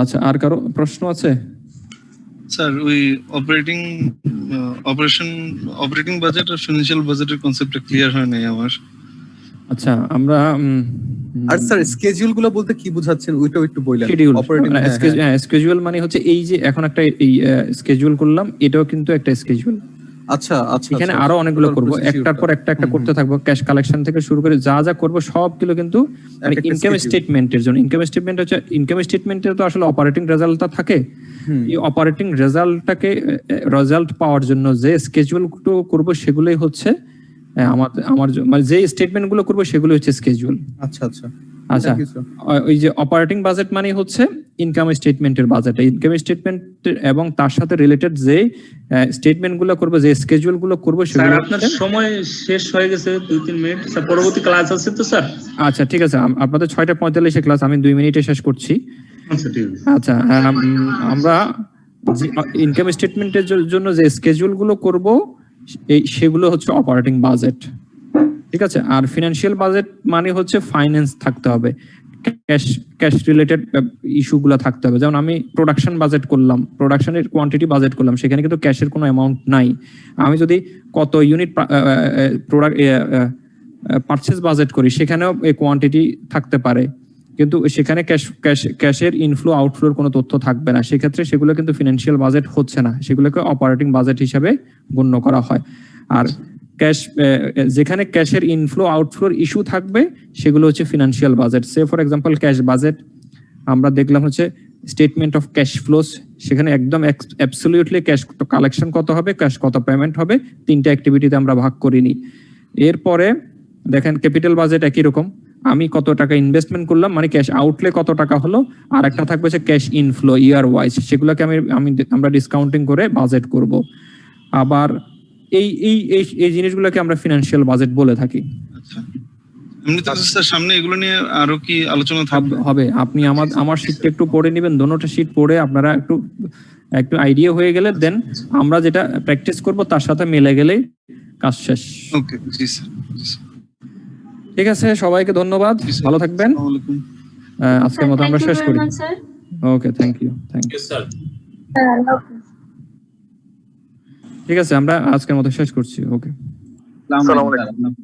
[SPEAKER 1] আচ্ছা, আর কারো প্রশ্ন আছে?
[SPEAKER 4] স্যার ওই অপারেটিং বাজেট আর ফিনান্সিয়াল বাজেটের কনসেপ্টটা ক্লিয়ার হয় নাই আমার।
[SPEAKER 1] আচ্ছা আমরা
[SPEAKER 5] আর স্যার স্কেডিউল গুলো বলতে কি বোঝাচ্ছেন ওইটাও একটু বললেন।
[SPEAKER 1] স্কেডিউল মানে হচ্ছে এই যে এখন একটা এই স্কেডিউল করলাম, এটাও কিন্তু একটা স্কেডিউল।
[SPEAKER 5] আচ্ছা,
[SPEAKER 1] এখানে আরো অনেকগুলো করব, একটার পর একটা করতে থাকবো, ক্যাশ কালেকশন থেকে শুরু করে যা করব সবগুলো কিন্তু মানে ইনকাম স্টেটমেন্টের জন্য। ইনকাম স্টেটমেন্ট হচ্ছে, ইনকাম স্টেটমেন্টে তো আসলে অপারেটিং রেজাল্টটা থাকে, এই অপারেটিং রেজাল্ট পাওয়ার জন্য যে স্কেডিউল গুলো করব সেগুলোই হচ্ছে আমার মানে যে স্টেটমেন্ট গুলো করবো সেগুলো হচ্ছে স্কেডিউল।
[SPEAKER 5] আচ্ছা,
[SPEAKER 1] ওই যে অপারেটিং বাজেট মানে হচ্ছে ইনকাম স্টেটমেন্টের বাজেট, ইনকাম স্টেটমেন্ট এবং তার সাথে রিলেটেড যে স্টেটমেন্ট গুলো করবো, যে স্কেডিউল গুলো করবো সেগুলো।
[SPEAKER 12] আপনার সময় শেষ হয়ে গেছে 2-3 মিনিট স্যার, পরবর্তী ক্লাস আছে তো স্যার?
[SPEAKER 1] আচ্ছা ঠিক আছে, আপনাদের 6:45 ক্লাস, আমি 2 মিনিটে শেষ করছি।
[SPEAKER 12] আচ্ছা ঠিক আছে।
[SPEAKER 1] আচ্ছা আমরা ইনকাম স্টেটমেন্টের জন্য যে স্কেডিউল গুলো করবো সেগুলো হচ্ছে অপারেটিং বাজেট, ঠিক আছে। আর ফিনান্সিয়াল বাজেট মানে হচ্ছে ফাইন্যান্স থাকতে হবে, ক্যাশ রিলেটেড ইস্যুগুলো থাকতে হবে। যেমন আমি প্রোডাকশন বাজেট করলাম, প্রোডাকশনের কোয়ান্টিটি বাজেট করলাম, সেখানে কিন্তু ক্যাশের কোনো অ্যামাউন্ট নাই। আমি যদি কত ইউনিট প্রোডাক্ট পারচেজ বাজেট করি সেখানেও এই কোয়ান্টিটি থাকতে পারে, কিন্তু সেখানে ক্যাশের ইনফ্লো আউটফ্লোর কোনো তথ্য থাকবে না, সেক্ষেত্রে সেগুলো কিন্তু ফিনান্সিয়াল বাজেট হচ্ছে না, সেগুলোকে অপারেটিং বাজেট হিসাবে গণ্য করা হয়। আর যেখানে ক্যাশের ইনফ্লো আউটফ্লোর ইস্যু থাকবে সেগুলো হচ্ছে financial budget. Say for example cash budget আমরা দেখলাম হচ্ছে স্টেটমেন্ট অফ ক্যাশ ফ্লোস, সেখানে একদম অ্যাবসলিউটলি ক্যাশ কালেকশন কত হবে, ক্যাশ কত পেমেন্ট হবে, 3টা অ্যাক্টিভিটিতে আমরা ভাগ করিনি। এরপরে দেখেন ক্যাপিটাল বাজেট একই রকম, আমি কত টাকা ইনভেস্টমেন্ট করলাম, মানে ক্যাশ আউটলে কত টাকা হলো, আর একটা থাকবে হচ্ছে ক্যাশ ইনফ্লো ইয়ার ওয়াইজ, সেগুলোকে আমরা ডিসকাউন্টিং করে বাজেট করব। আবার এই এই এই জিনিসগুলোকে আমরা ফিনান্সিয়াল বাজেট বলে থাকি।
[SPEAKER 4] এমনিতে স্যার সামনে এগুলো নিয়ে আরো কি আলোচনা থাকবে?
[SPEAKER 1] হবে, আপনি আমার শীটটা একটু পড়ে নেবেন, দোনোটা শীট পড়ে আপনারা একটু আইডিয়া হয়ে গেলে দেন আমরা যেটা প্র্যাকটিস করব তার সাথে মিলে গেলেই কাজ শেষ।
[SPEAKER 4] ওকে, জি স্যার।
[SPEAKER 1] ঠিক আছে, সবাইকে ধন্যবাদ, ভালো থাকবেন। আজকের মতো আমরা শেষ করি। ওকে, থ্যাংক ইউ স্যার। ঠিক আছে, আমরা আজকের মতো শেষ করছি। ওকে,
[SPEAKER 11] আসসালামু আলাইকুম।